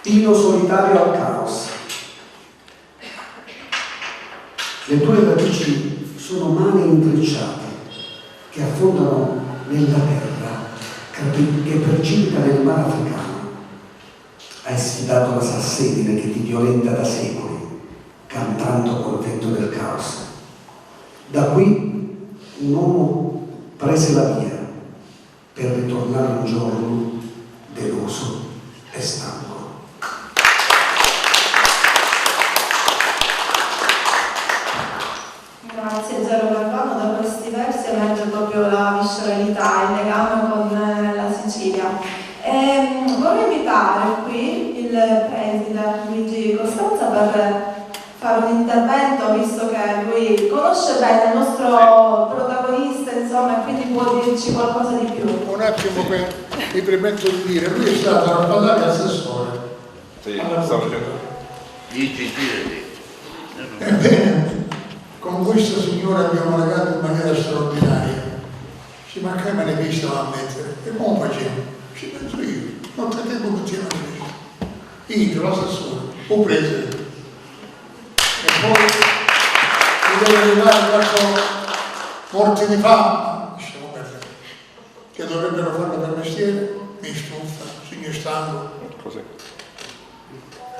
Io solitario al caos. Le tue radici sono mani intrecciate che affondano nella terra, che precipita nel mare africano. Hai sfidato la salsedine che ti violenta da secoli, cantando col vento del caos. Da qui un uomo prese la via per ritornare un giorno deluso e stanco. Grazie Gero Galvano, da questi versi emerge proprio la visceralità, il legame con la Sicilia. Vorrei invitare qui il preside Luigi Costanza per fare un intervento, visto che lui conosce bene il nostro protagonista, insomma, e quindi può dirci qualcosa di più. Un attimo che mi permetto di dire, lui è stato a parlare assessore. Sì, stavo dicendo. Ebbene, con questo signore abbiamo legato in maniera straordinaria. Ci manca me ne vista a mettere. E come facciamo? Ci penso io. Non c'è tempo che ci hanno preso. Io, l'assessore, ho preso. E poi mi deve arrivare quattro morti di fame. Lasciamo perdere. Che dovrebbero farlo per mestiere. Mi stufa, signor stanco. Così.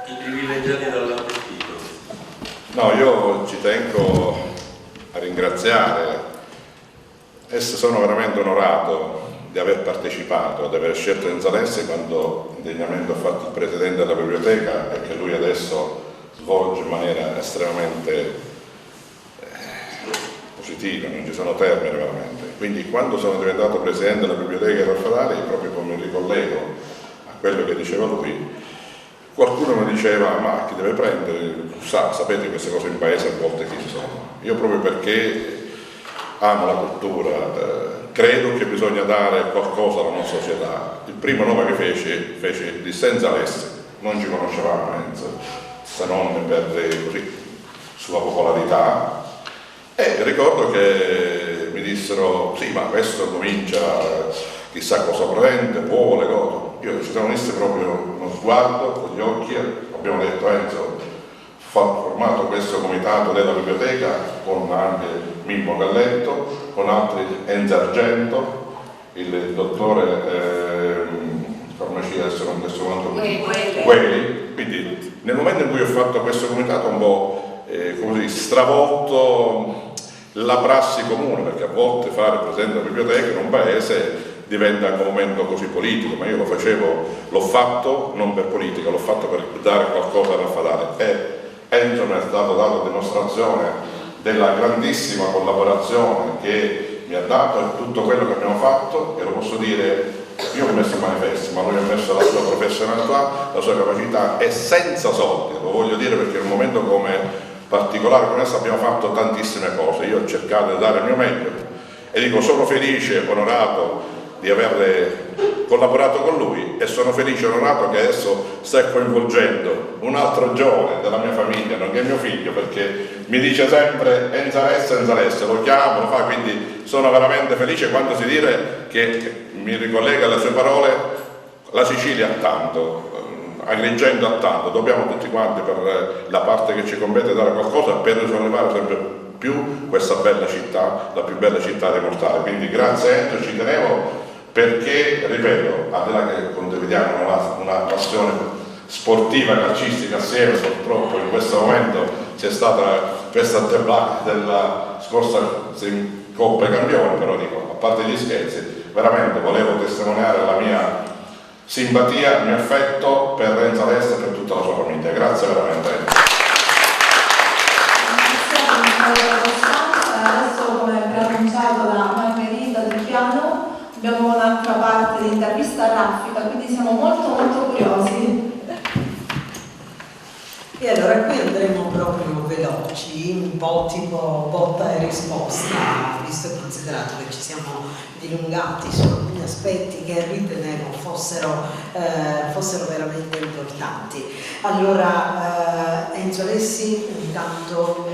I privilegiati dall'appetito. No, io ci tengo a ringraziare e sono veramente onorato di aver partecipato, di aver scelto Enzo Lessi quando indegnamente ho fatto il presidente della biblioteca e che lui adesso svolge in maniera estremamente positiva, non ci sono termini veramente. Quindi quando sono diventato presidente della biblioteca Raffaelli, proprio come mi ricollego a quello che diceva lui, qualcuno mi diceva ma chi deve prendere? Sapete queste cose in paese a volte chi sono. Io proprio perché amo la cultura, credo che bisogna dare qualcosa alla nostra società. Il primo nome che fece di Senza Alessi, non ci conoscevamo se non per così, sua popolarità, e ricordo che mi dissero sì ma questo comincia, chissà cosa prende, vuole, cosa. Io ci siamo messi proprio uno sguardo con gli occhi, abbiamo detto Enzo, formato questo comitato della biblioteca con anche Mimmo Galletto, con altri Enzo Argento, il dottore farmacia, adesso non adesso quelli. Quindi nel momento in cui ho fatto questo comitato un po' come stravolto la prassi comune, perché a volte fare presidente della biblioteca in un paese diventa un momento così politico, ma io l'ho fatto non per politica, l'ho fatto per dare qualcosa da fare. E Enzo mi è stato dato dimostrazione della grandissima collaborazione che mi ha dato e tutto quello che abbiamo fatto, e lo posso dire, io ho messo i manifesti, ma lui ha messo la sua professionalità, la sua capacità, e senza soldi, lo voglio dire perché in un momento come particolare come questo abbiamo fatto tantissime cose, io ho cercato di dare il mio meglio e dico sono felice, onorato di aver collaborato con lui, e sono felice e onorato che adesso sta coinvolgendo un altro giovane della mia famiglia, nonché mio figlio, perché mi dice sempre Enzo Alessi, lo chiamo, lo fa, quindi sono veramente felice quando si dice che mi ricollega alle sue parole, la Sicilia ha tanto, Agrigento ha tanto, dobbiamo tutti quanti per la parte che ci compete dare qualcosa per risollevare sempre più questa bella città, la più bella città dei mortali. Quindi grazie Enzo, ci tenevo perché, ripeto, al di là che condividiamo una passione sportiva calcistica assieme, purtroppo in questo momento c'è stata questa debacle della scorsa Coppa ai Campioni, però dico, a parte gli scherzi, veramente volevo testimoniare la mia simpatia, il mio affetto per Enzo Alessi e per tutta la sua famiglia. Grazie veramente. Adesso, come preannunciato da Margherita Di Chiano, abbiamo un'altra parte di intervista raffica, quindi siamo molto curiosi. E allora qui andremo proprio veloci, un po' tipo botta e risposta, visto e considerato che ci siamo dilungati su alcuni aspetti che ritenevo fossero veramente importanti. Allora, Enzo Alessi, intanto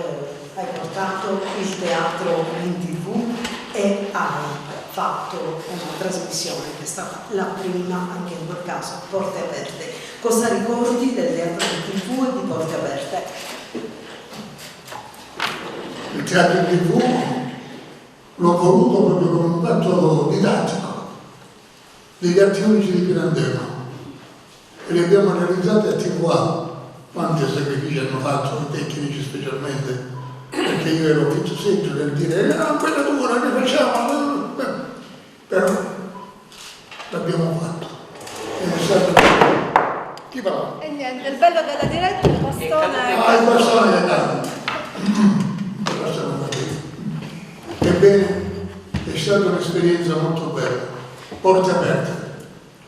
hai portato il teatro in TV e hai fatto una trasmissione che è stata la prima, anche in quel caso, Porte Aperte. Cosa ricordi del teatro in TV e di Porte Aperte? Il teatro in TV l'ho voluto proprio come un fatto didattico degli atti unici di Pirandello, e li abbiamo realizzati a TVA. Quanti sacrifici hanno fatto i tecnici, specialmente perché io ero più seggio nel dire quella dura che facciamo, però l'abbiamo fatto. È stato... Chi parla? E niente, il bello della diretta è il bastone. Il bastone è dato. Ebbene, è stata un'esperienza molto bella. Porte Aperte,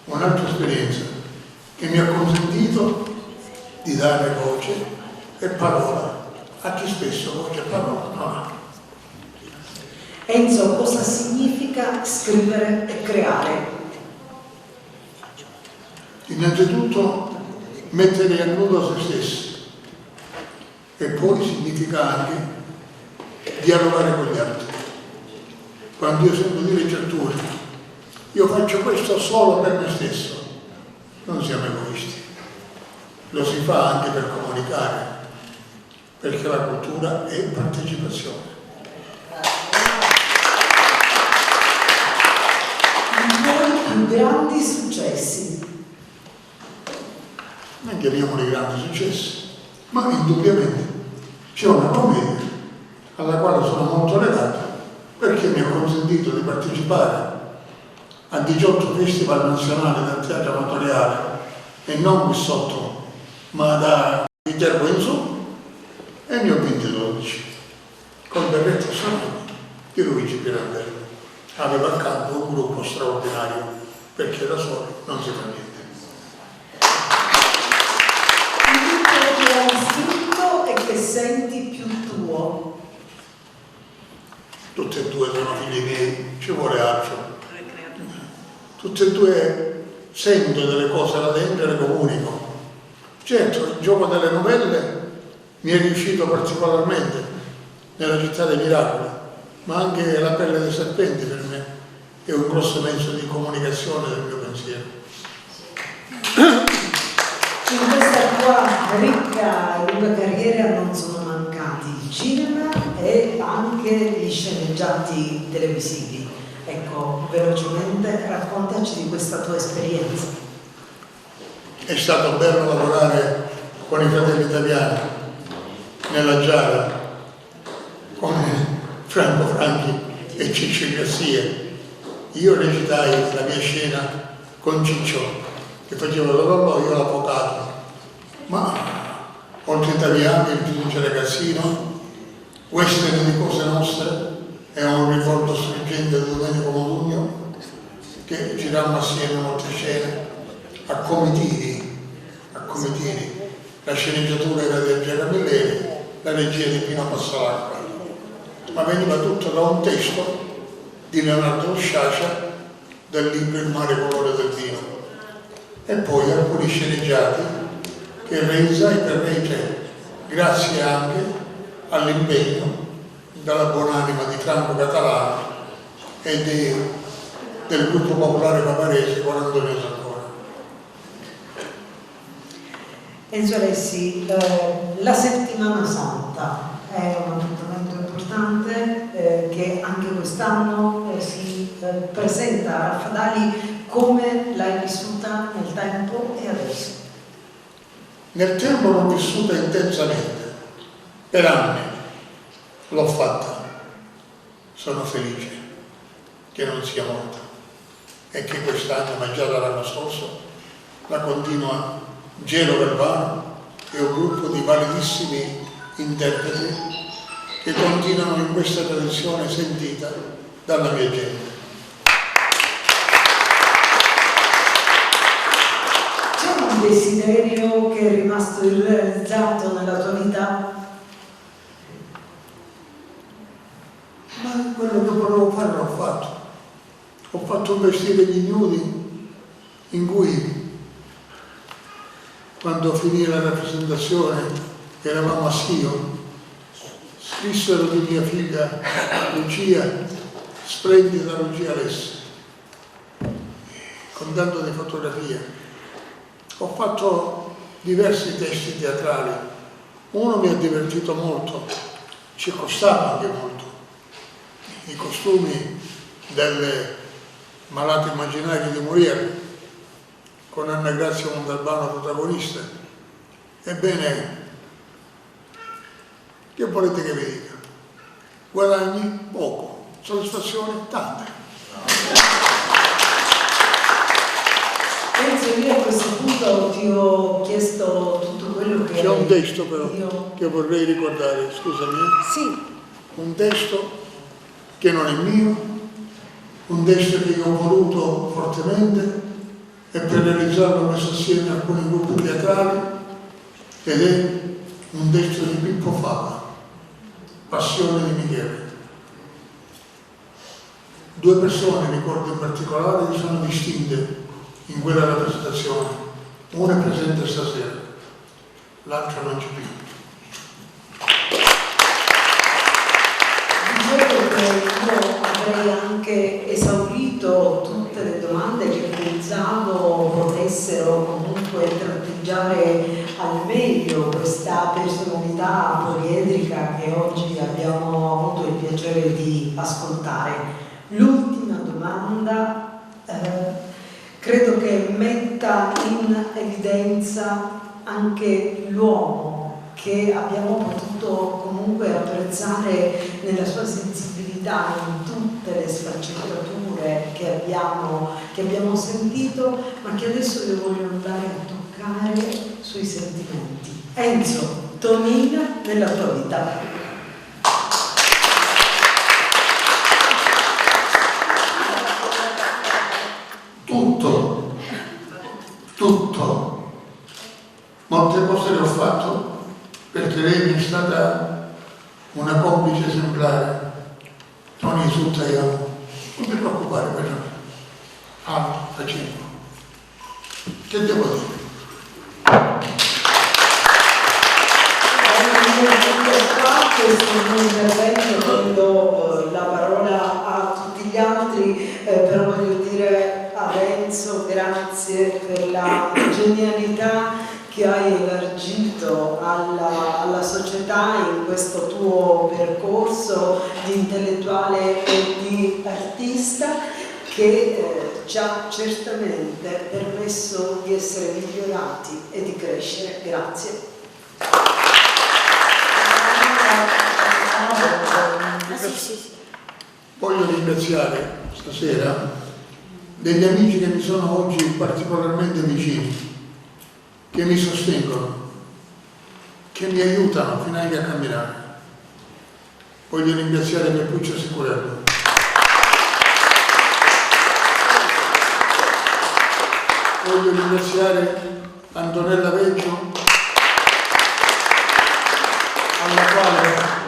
un'altra esperienza che mi ha consentito di dare voce e parola a chi spesso voce e parola non ha. Enzo, cosa significa scrivere e creare? Innanzitutto mettere a nudo se stessi, e poi significa anche dialogare con gli altri. Quando io sento dire certure, io faccio questo solo per me stesso, non siamo egoisti, lo si fa anche per comunicare, perché la cultura è partecipazione. I tuoi più grandi successi? Non chiamiamoli grandi successi, ma indubbiamente c'è una commedia alla quale sono molto legato, perché mi ha consentito di partecipare a 18 festival nazionali del teatro amatoriale, e non qui sotto, ma da Viterbo in su, e ne ho vinti 12, col berretto sonoro di Luigi Pirandello. aveva accanto un gruppo straordinario, perché da soli non si fa niente. Che hai scritto e che senti più tuo? Tutti e due sono figli miei, ci vuole altro. Tutti e due sento delle cose là dentro e le comunico. Certo, il gioco delle novelle mi è riuscito particolarmente nella città dei miracoli, ma anche La pelle dei serpenti per me è un grosso mezzo di comunicazione del mio pensiero. In questa tua ricca e lunga carriera non sono mancati il cinema e anche gli sceneggiati televisivi. Ecco, velocemente raccontaci di questa tua esperienza. È stato bello lavorare con i Fratelli Italiani nella Giara, con Franco Franchi e Ciccio Garcia. Io recitai la mia scena con Ciccio, che faceva l'orologio, io l'avvocato. Ma oltre italiani, il giudice ragazzino, western di Cose Nostre, è un ricordo struggente di Domenico Modugno, che girammo assieme molte scene a comitini. La sceneggiatura era di Angela Milleri, la regia di Pino Passalacqua, ma veniva tutto da un testo di Leonardo Sciascia del libro Il mare colore del vino, e poi alcuni sceneggiati che realizzai per Rai 3, grazie anche all'impegno dalla buonanima di Franco Catalano e del gruppo popolare cavarese con Antonio Santoro. Enzo Alessi, la Settimana Santa è un appuntamento importante che anche quest'anno si presenta a Raffadali. Come l'hai vissuta nel tempo e adesso? Nel tempo l'ho vissuta intensamente, per anni l'ho fatta, sono felice che non sia morta e che quest'anno, ma già dall'anno scorso, la continua Gelo Galvano e un gruppo di validissimi interpreti che continuano in questa tradizione sentita dalla mia gente. C'è un desiderio che è rimasto irrealizzato nella tua vita? Ma quello che volevo fare l'ho fatto. Ho fatto un vestire gli ignudi in cui, quando finì la rappresentazione, eravamo a Schio, scrissero di mia figlia Lucia, splendida Lucia Alessi, con tanto di fotografie. Ho fatto diversi testi teatrali, uno mi ha divertito molto, ci costava anche molto. I costumi delle malate immaginarie di Molière, con Anna Grazia Montalbano protagonista. Ebbene, che volete che vi dica? Guadagni poco, soddisfazione tante. Penso io a questo punto ti ho chiesto tutto quello che... C'è un testo però che vorrei ricordare, scusami. Sì. Un testo che non è mio, un testo che io ho voluto fortemente, e per realizzarlo ho messo assieme alcuni gruppi teatrali, ed è un testo di Pippo Fava, Passione di Michele. Due persone, ricordo in particolare, che sono distinte in quella rappresentazione. Una è presente stasera, l'altra non c'è più. Dicevo che io avrei anche esaurito tutte le domande che pensavo potessero comunque tratteggiare al meglio questa personalità poliedrica che oggi abbiamo avuto il piacere di ascoltare. L'ultima domanda credo che metta in evidenza anche l'uomo che abbiamo potuto comunque apprezzare nella sua sensibilità in tutte le sfaccettature che abbiamo sentito, ma che adesso io voglio andare a toccare sui sentimenti. Enzo, Tonina nella tua vita. tutto. Molte cose le ho fatto perché lei mi è stata una complice esemplare. Ogni tutta io non ti preoccupare per me. Facciamo. Che devo dire? Questo mio intervento do la parola a tutti gli altri, però voglio dire a Renzo grazie per la genialità che hai elargito alla società in questo tuo percorso di intellettuale e di artista che ci ha certamente permesso di essere migliorati e di crescere. Grazie. Voglio ringraziare stasera degli amici che mi sono oggi particolarmente vicini, che mi sostengono, che mi aiutano fino anche a camminare. Voglio ringraziare Pierlucio Sicurello. Voglio ringraziare Antonella Vecchio, alla quale,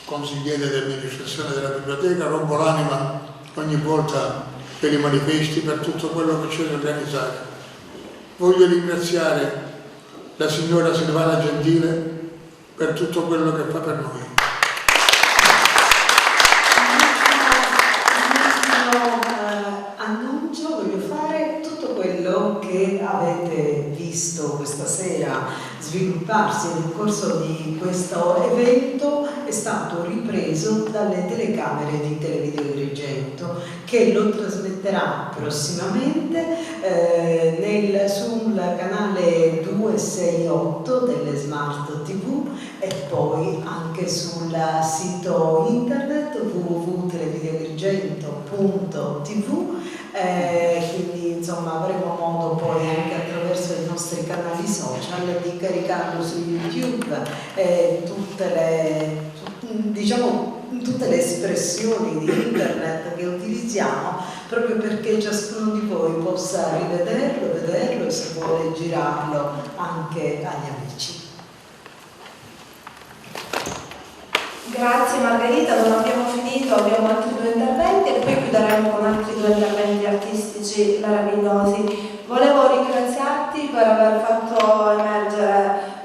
consigliere dell'amministrazione della biblioteca, rompo l'anima ogni volta per i manifesti, per tutto quello che c'è da organizzare. Voglio ringraziare la signora Silvana Gentile per tutto quello che fa per noi. Annuncio, voglio fare tutto quello che avete visto questa sera svilupparsi nel corso di questo evento è stato ripreso dalle telecamere di Televideo Agrigento, che lo trasmetterà prossimamente sul canale 268 delle Smart TV e poi anche sul sito internet www.televideoagrigento.tv. Quindi insomma avremo modo poi anche attraverso i nostri canali social di caricarlo su YouTube e tutte le espressioni di internet che utilizziamo, proprio perché ciascuno di voi possa vederlo e se vuole girarlo anche agli amici. Grazie Margherita, non abbiamo finito, abbiamo altri 2 interventi e poi chiuderemo con altri 2 interventi artistici meravigliosi. Volevo ringraziarti per aver fatto emergere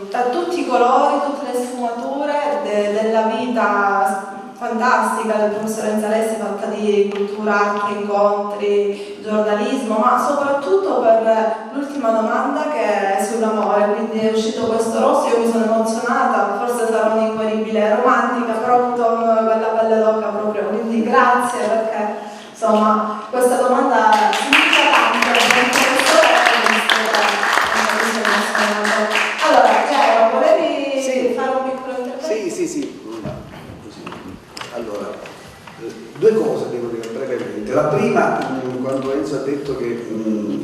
da tutti i colori, tutte le sfumature della vita fantastica del professor Enzalessi, fatta di cultura, arte, incontri, giornalismo, ma soprattutto per l'ultima domanda che è sull'amore. Quindi è uscito questo rosso, io mi sono emozionata, forse sarò un'inguaribile romantica, però ho avuto quella pelle d'oca proprio, quindi grazie perché insomma questa domanda significa tanto per il professore e allora, Piero, volevi fare un piccolo intervento? Sì. Allora, 2 cose devo dire brevemente. La prima, quando Enzo ha detto che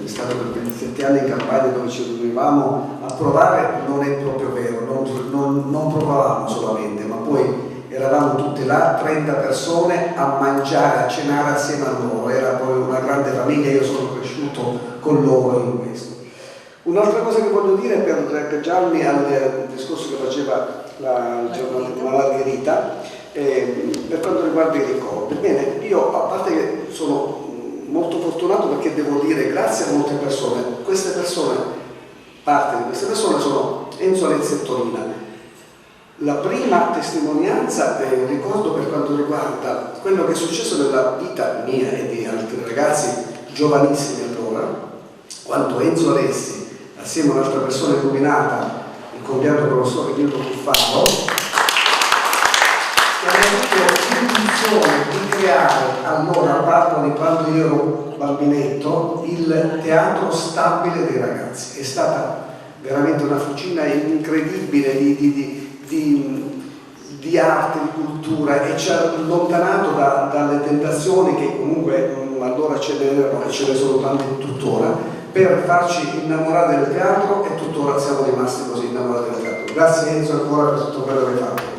è stato per 27 anni in campagna dove ci dovevamo approvare, non è proprio vero, non provavamo solamente, ma poi eravamo tutte là, 30 persone, a mangiare, a cenare assieme a loro, era poi una grande famiglia, io sono cresciuto con loro in questo. Un'altra cosa che voglio dire per agganciarmi al discorso che faceva la Margherita, per quanto riguarda i ricordi. Bene, io a parte che sono molto fortunato perché devo dire grazie a molte persone, parte di queste persone sono Enzo Alessi e Tonina. La prima testimonianza ricordo per quanto riguarda quello che è successo nella vita mia e di altri ragazzi giovanissimi allora, quando Enzo Alessi assieme a un'altra persona illuminata, il compianto professore Mirko Cuffaro, che hanno avuto l'intuizione di creare allora, parlo di quando io ero bambinetto, il teatro stabile dei ragazzi. È stata veramente una fucina incredibile di arte, di cultura, e ci ha allontanato dalle tentazioni che comunque allora ce n'erano e ce ne sono tante tuttora, per farci innamorare del teatro, e tuttora siamo rimasti così innamorati del teatro. Grazie Enzo ancora per tutto quello che hai fatto.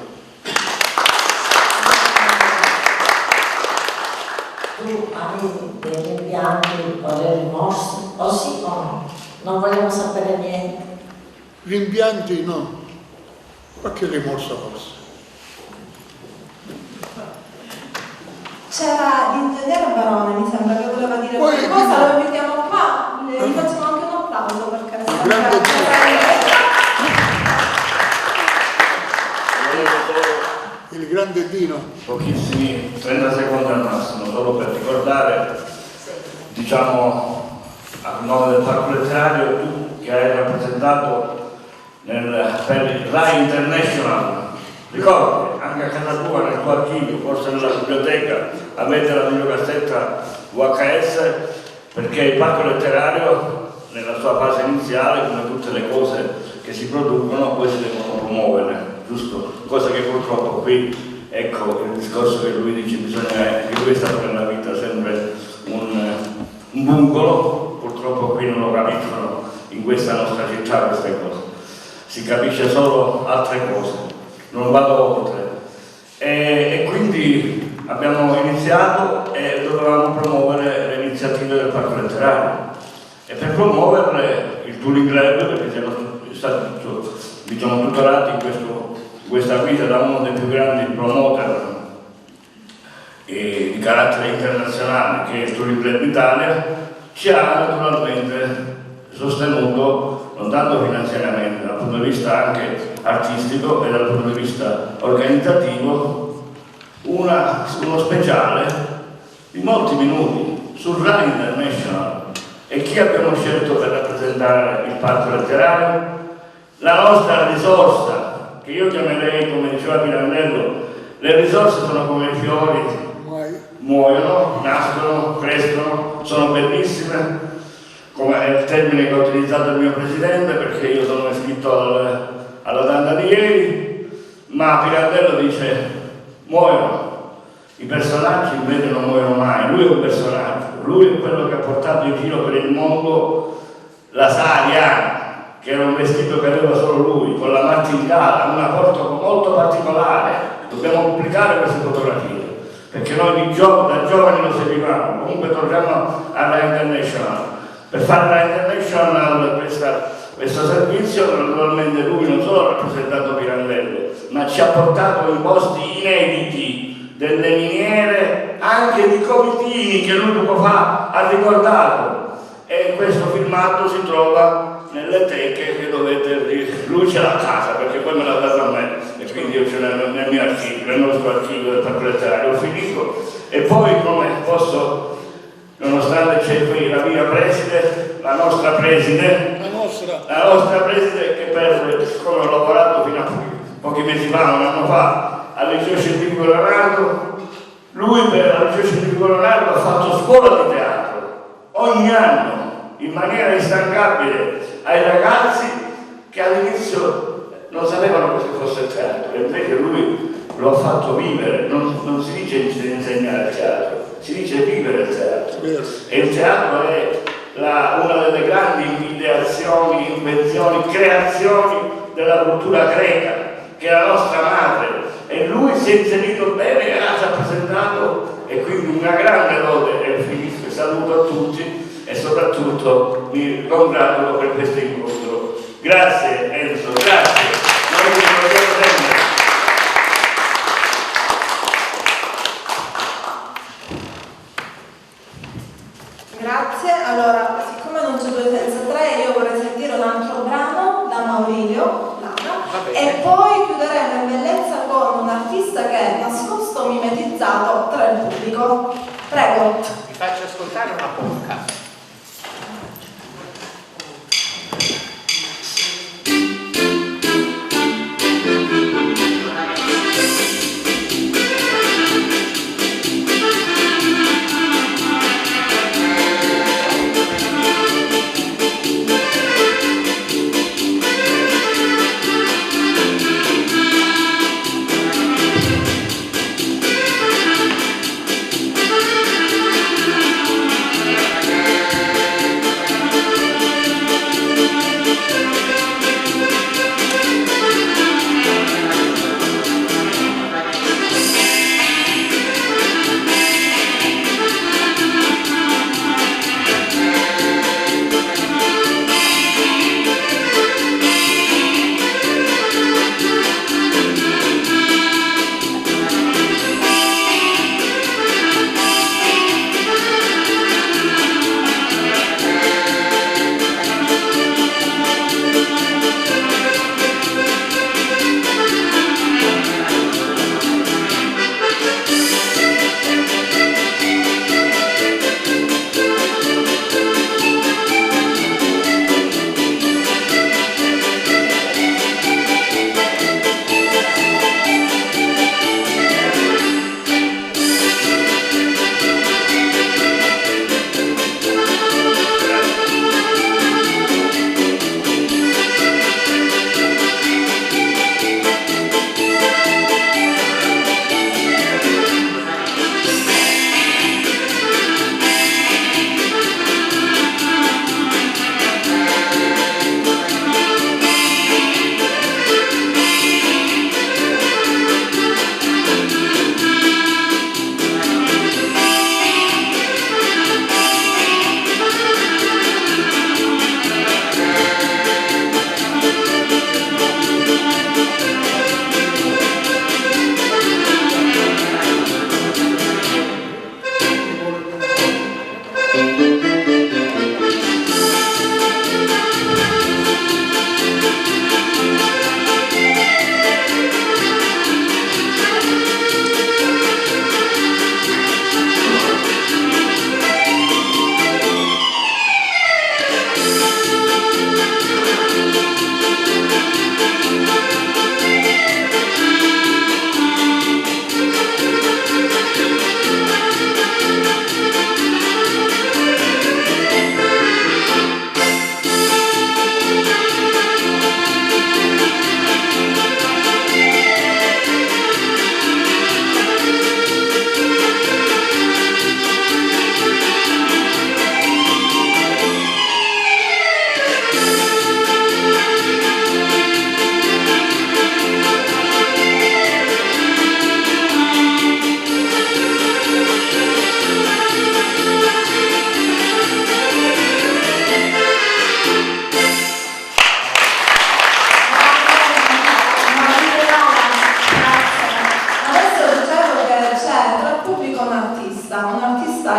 hai dei rimpianti o dei rimorsi? O sì o no? Non vogliamo sapere niente. Rimpianti no, qualche rimorso forse. C'era l'ingegnere Barone, mi sembra che voleva dire Poi, qualcosa, lo mettiamo qua, gli facciamo anche un applauso perché il grande Dino. Pochissimi, 30 secondi al massimo, solo per ricordare, diciamo, a nome del Parco Letterario, tu che hai rappresentato per il RAI International. Ricordi, anche a casa tua, nel tuo archivio, forse nella biblioteca, avete la videocassetta VHS, perché il Parco Letterario, nella sua fase iniziale, come tutte le cose che si producono, poi si devono promuovere, giusto? Cosa che purtroppo qui, ecco il discorso che lui dice, bisogna che lui è stato nella vita sempre un bucolo, purtroppo qui non lo capiscono in questa nostra città queste cose, si capisce solo altre cose. Non vado oltre. E quindi abbiamo iniziato e dovevamo promuovere le iniziative del Parco Letterario. E per promuoverle il Touring Club, perché siamo stati tutorati in questa guida da uno dei più grandi promoter di carattere internazionale, che è il Touring Club Italia, ci ha naturalmente sostenuto non tanto finanziariamente, dal punto di vista anche artistico e dal punto di vista organizzativo, uno speciale di molti minuti sul RAI International. E chi abbiamo scelto per rappresentare il Parco Letterario? La nostra risorsa, che io chiamerei, come diceva Pirandello, le risorse sono come i fiori, muoiono, nascono, crescono, sono bellissime, come è il termine che ha utilizzato il mio presidente, perché io sono iscritto alla data di ieri, ma Pirandello dice muoiono, i personaggi invece non muoiono mai, lui è un personaggio, lui è quello che ha portato in giro per il mondo la Sariana, che era un vestito che aveva solo lui, con la martingala, una porta molto particolare. Dobbiamo pubblicare queste fotografie, perché noi da giovani lo seguivamo. Comunque torniamo alla International. Per fare la International questo servizio, naturalmente lui non solo ha rappresentato Pirandello, ma ci ha portato in posti inediti, delle miniere, anche di comitini che lui poco fa ha ricordato. E questo filmato si trova nelle teche che lui ce l'ha a casa, perché poi me l'ha dato a me, e quindi io ce l'ho nel mio archivio, nel nostro archivio del Parco Letterario. Ho finito. E poi, come posso, nonostante c'è qui la mia preside, la nostra preside che come ho lavorato fino a pochi mesi fa, un anno fa, al liceo scientifico Leonardo, lui per il liceo scientifico Leonardo ha fatto scuola di teatro ogni anno in maniera instancabile ai ragazzi che all'inizio non sapevano cosa fosse il teatro, e invece lui lo ha fatto vivere. Non si dice insegnare il teatro, si dice vivere il teatro. E il teatro è una delle grandi ideazioni, invenzioni, creazioni della cultura greca, che è la nostra madre, e lui si è inserito bene e ha rappresentato, e quindi una grande lode, e finisco, saluto a tutti e soprattutto mi congratulo per questo incontro. Grazie Enzo, grazie. Noi vi ricordiamo sempre. Grazie, allora siccome non c'è 2 senza 3 io vorrei sentire un altro brano da Maurilio Lana, e poi chiuderemo in bellezza con un artista che è nascosto, mimetizzato tra il pubblico. Prego. Vi faccio ascoltare una polka.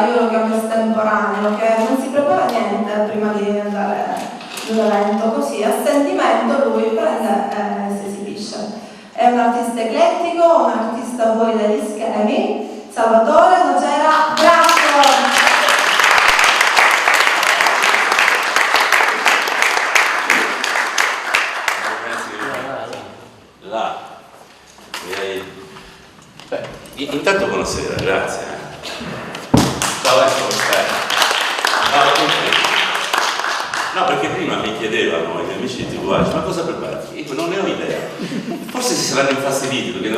io lo chiamo estemporaneo, che non si prepara niente prima di andare in un evento, così a sentimento lui prende e si esibisce. È un artista eclettico, un artista fuori dagli schemi, Salvatore Nocera Grasso. Intanto buonasera, grazie. Ciao, come stai? Ciao a tutti. No, perché prima mi chiedevano i miei amici di TV, ma cosa prepari? Io non ne ho idea. Forse si saranno infastiditi, perché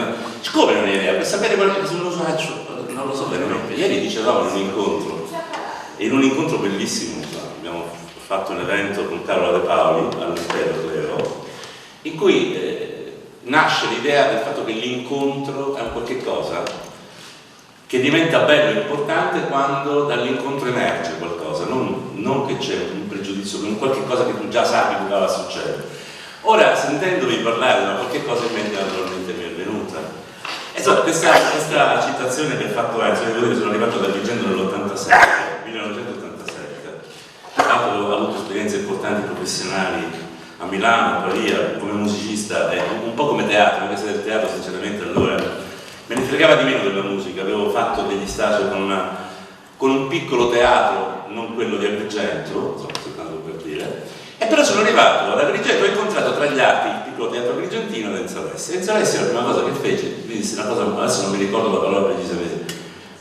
come non ne ho idea? Per sapere quello che non lo faccio, non lo so veramente. Ieri dicevamo in un incontro bellissimo, abbiamo fatto un evento con Carola De Paoli all'Impero Clero, in cui nasce l'idea del fatto che l'incontro è un qualche cosa che diventa bello e importante quando dall'incontro emerge qualcosa, non che c'è un pregiudizio, un qualche cosa che tu già sai che doveva succedere. Ora, sentendovi parlare di qualche cosa in mente naturalmente mi è venuta. Insomma, questa citazione che ha fatto Enzo, io sono arrivato ad Agrigento nell'87, 1987, tra l'altro ho avuto esperienze importanti professionali a Milano, a Pavia, come musicista, un po' come teatro, anche se del teatro sinceramente allora me ne fregava di meno della musica. Avevo fatto degli stage con un piccolo teatro, non quello di Agrigento, soltanto per dire, e però sono arrivato ad Agrigento e ho incontrato tra gli altri il piccolo teatro agrigentino Enzo Alessi. Enzo Alessi la prima cosa che fece, mi disse una cosa, adesso non mi ricordo la parola precisamente,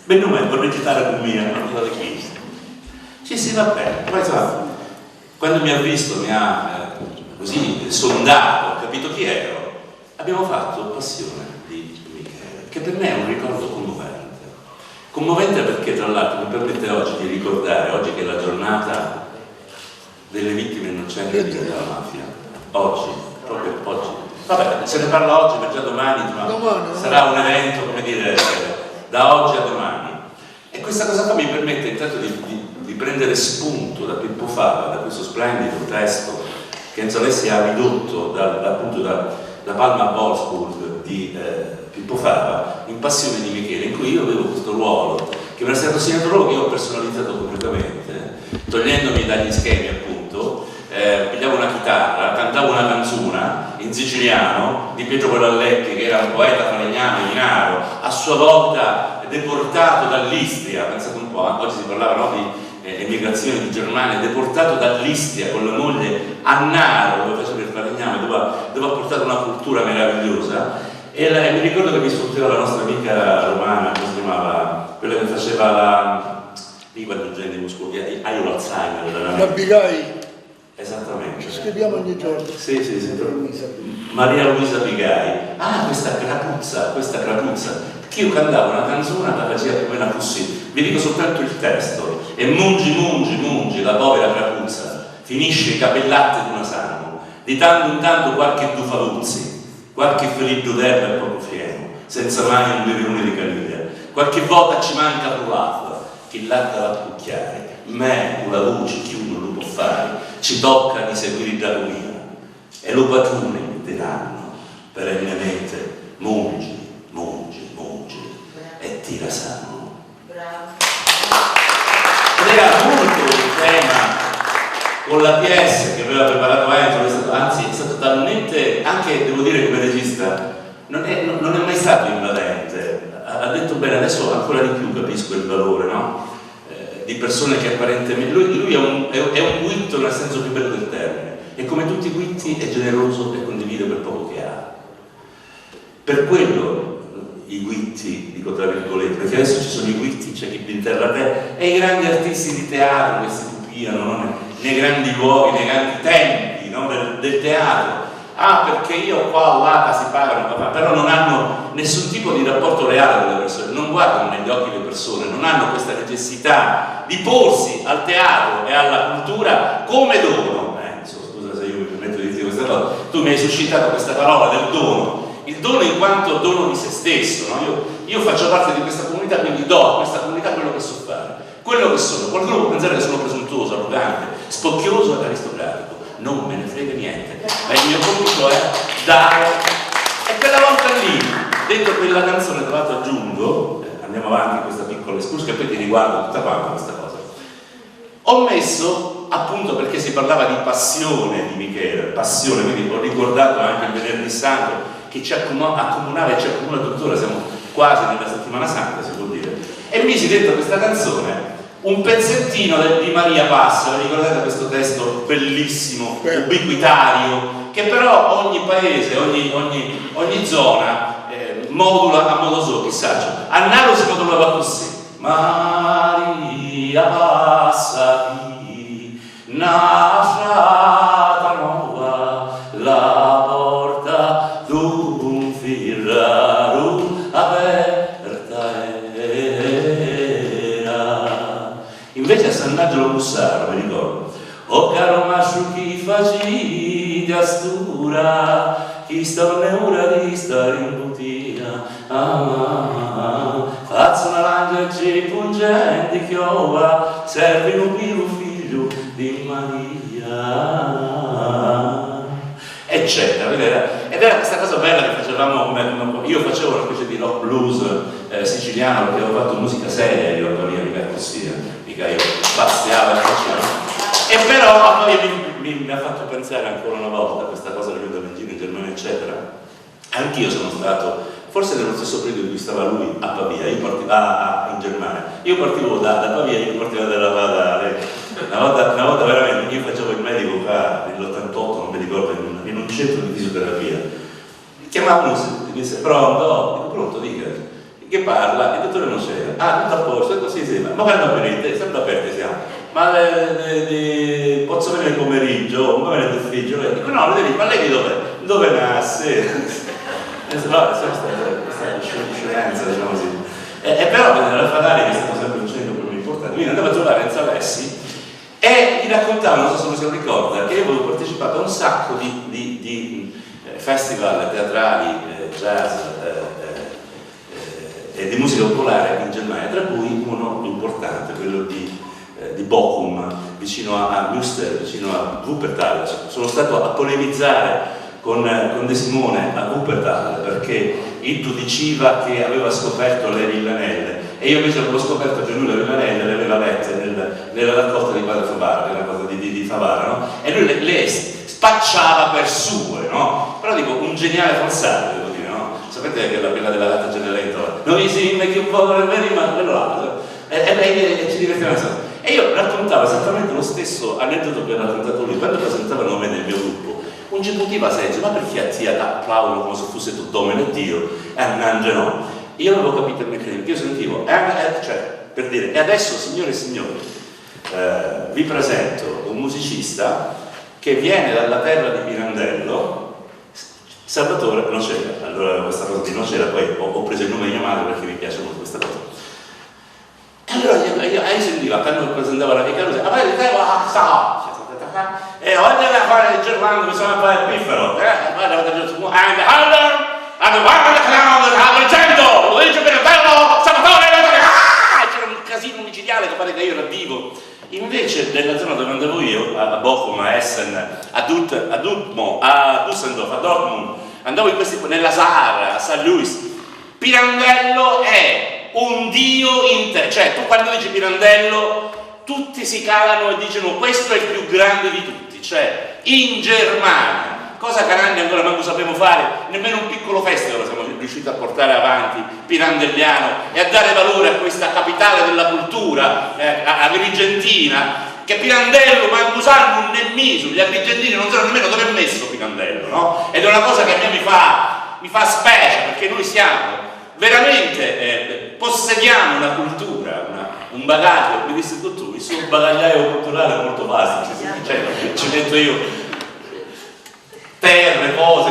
beh, non vorrei recitare con me, non so di chi. Sì, va bene. Poi insomma, quando mi ha visto, mi ha così sondato, ho capito chi ero, abbiamo fatto Passione di Michele, che per me è un ricordo commovente perché tra l'altro mi permette oggi di ricordare, oggi che è la giornata delle vittime innocenti della mafia, oggi, proprio oggi, vabbè, se ne parla oggi per già domani sarà un evento, come dire, da oggi a domani, e questa cosa qua mi permette intanto di prendere spunto da Pippo Fava, da questo splendido testo che Enzo Alessi ha ridotto appunto da Palma Wolfsburg di Pippo Fava in Passione di Michele, in cui io avevo questo ruolo che mi era stato assegnato, un ruolo che io ho personalizzato completamente, togliendomi dagli schemi appunto, pigliavo una chitarra, cantavo una canzuna in siciliano di Pietro Coralletti, che era un poeta falegname ignaro, a sua volta deportato dall'Istria, pensate un po', oggi si parlava di emigrazione di Germania, deportato dall'Istria con la moglie a Naro, dove faceva il falegname, dove ha portato una cultura meravigliosa. E mi ricordo che mi sfruttava la nostra amica romana, come si chiamava, quella che faceva la lingua di genere muscoli, hai l'Alzheimer, la Bigai. Esattamente. Ci scriviamo ogni giorno. Sì. Maria Luisa Bigai. Ah, questa crapuzza, che io cantavo una canzone, la faceva più o meno così. Vi dico soltanto il testo. E mungi, la povera crapuzza, finisce i capellatti di una sanno, di tanto in tanto qualche dufaluzzi, qualche feliggio d'erba e poco fieno, senza mai un berione di caniglia, qualche volta ci manca provata, che latte va a cucchiare, me, con la luce, chiuno lo può fare, ci tocca di seguire da rovina, e lo padrone diranno, perennemente, mungi, e tira sanno. Bravo. con la PS che aveva preparato Enzo, anzi è stato talmente, anche devo dire come regista, non è mai stato invadente, ha detto bene, adesso ancora di più capisco il valore, no? Di persone che apparentemente, lui è un guitto nel senso più bello del termine, e come tutti i guitti è generoso e condivide quel poco che ha. Per quello i guitti, dico tra virgolette, perché adesso ci sono i guitti, c'è chi pinterra te, e i grandi artisti di teatro che si copiano, no? Nei grandi luoghi, nei grandi tempi, no? del teatro. Perché io qua o là si pagano, però non hanno nessun tipo di rapporto reale con le persone, non guardano negli occhi le persone, non hanno questa necessità di porsi al teatro e alla cultura come dono. Scusa se io mi permetto di dire questa cosa, tu mi hai suscitato questa parola del dono, il dono in quanto dono di se stesso, no? Io faccio parte di questa comunità, quindi do a questa comunità quello che so fare, quello che sono. Qualcuno può pensare che sono presuntuoso, arrogante, spocchioso e aristocratico, non me ne frega niente, ma il mio compito è dare. E quella volta lì, dentro quella canzone, tra l'altro aggiungo, andiamo avanti in questa piccola escursione che poi ti riguarda tutta quanta questa cosa, ho messo, appunto perché si parlava di passione di Michele, passione, quindi ho ricordato anche il Venerdì Santo che ci accomunava e ci accomuna tuttora, siamo quasi nella settimana santa, si può dire, e misi dentro questa canzone un pezzettino di Maria Passa. Ricordate questo testo bellissimo, ubiquitario, che però ogni paese, ogni zona modula a modo suo, chissà, a Naro si modulava così: Maria passati, una strada nuova, la porta d'un Ferraro aperta era. Invece a San Angelo Bussaro, mi ricordo: o caro mascio chi faciti a stura, chi sta un'ora di stare in bottiglia, faccio una lancia e pungenti chiova, serve un vivo figlio di Maria, eccetera. Ed era questa cosa bella che facevamo, io facevo una specie di rock blues siciliano, perché avevo fatto musica seria io a Pavia, mica così, mica io bastiavo e facevo. E però a poi mi ha fatto pensare ancora una volta questa cosa che lui andava in giro in Germania, eccetera. Anch'io sono stato, forse nello stesso periodo in cui stava lui a Pavia, io partivo in Germania, io partivo da Pavia, io partivo dalla Padale. Una volta veramente, io facevo il medico qua nell'88, non mi ricordo, in un centro di fisioterapia. Mi chiamavano, mi disse: pronto? Dico: pronto, dica. Che parla? Il dottore non c'era. Tutto a posto, e così sembra. Ma quando aprite? Sempre aperti siamo. Ma posso venire il pomeriggio? Un pomeriggio d'ufficio? Dico: no, ma lei di dov'è? Dove nasce? No, questa scienza, diciamo così. E però nella Fadali, che è stato sempre un centro più importante, quindi andavo a trovare Enzo Alessi e gli raccontavo, non so se lo ricorda, che io avevo partecipato a un sacco di festival teatrali, jazz e di musica popolare in Germania, tra cui uno importante, quello di Bochum, vicino a Münster, vicino a Wuppertal. Sono stato a polemizzare con De Simone a Wuppertal perché il diceva che aveva scoperto le villanelle e io invece avevo scoperto che lui le villanelle le aveva lette nella raccolta di Padre Favara, che è una cosa di Favara, no? E lui le spacciava per sue, no? Però dico, un geniale falsario, devo dire, no? Sapete che quella della Gatta Cenerentola, noi si che un po' veri, ma quello là, e ci divertivamo. E io raccontavo esattamente lo stesso aneddoto che ha raccontato lui quando presentavano me nel mio gruppo. Un discutiva senso: ma perché a te applaudono come se fosse tutto domino e Dio e a Nange no? Io non avevo capito il meccanismo, io sentivo, cioè, per dire, e adesso signore e signori, vi presento un musicista che viene dalla terra di Pirandello. Salvatore non c'era, allora questa cosa di non c'era, poi ho preso il nome di mia madre perché mi piace molto questa cosa. E allora io sentiva quando presentava la mia cosa, e oggi da fare il Gerlando mi sono fare il piffero, c'era un casino micidiale che pare che io era vivo. Invece nella zona dove andavo io, a Bochum, a Essen, a Düsseldorf, a Dortmund, andavo nella Saar, a St. Louis. Pirandello è un dio cioè tu quando dici Pirandello tutti si calano e dicono questo è il più grande di tutti, cioè in Germania, cosa che noi ancora non sappiamo fare, nemmeno un piccolo festival siamo riusciti a portare avanti, Pirandelliano, e a dare valore a questa capitale della cultura, Agrigentina, che Pirandello, Mangusalmo non ne miso, gli agrigentini non sanno nemmeno dove è messo Pirandello, no? Ed è una cosa che a me mi fa specie, perché noi siamo veramente, possediamo una cultura, un bagaglio, come disse tu, il suo bagagliaio culturale è molto vasto, ci metto io terre, cose,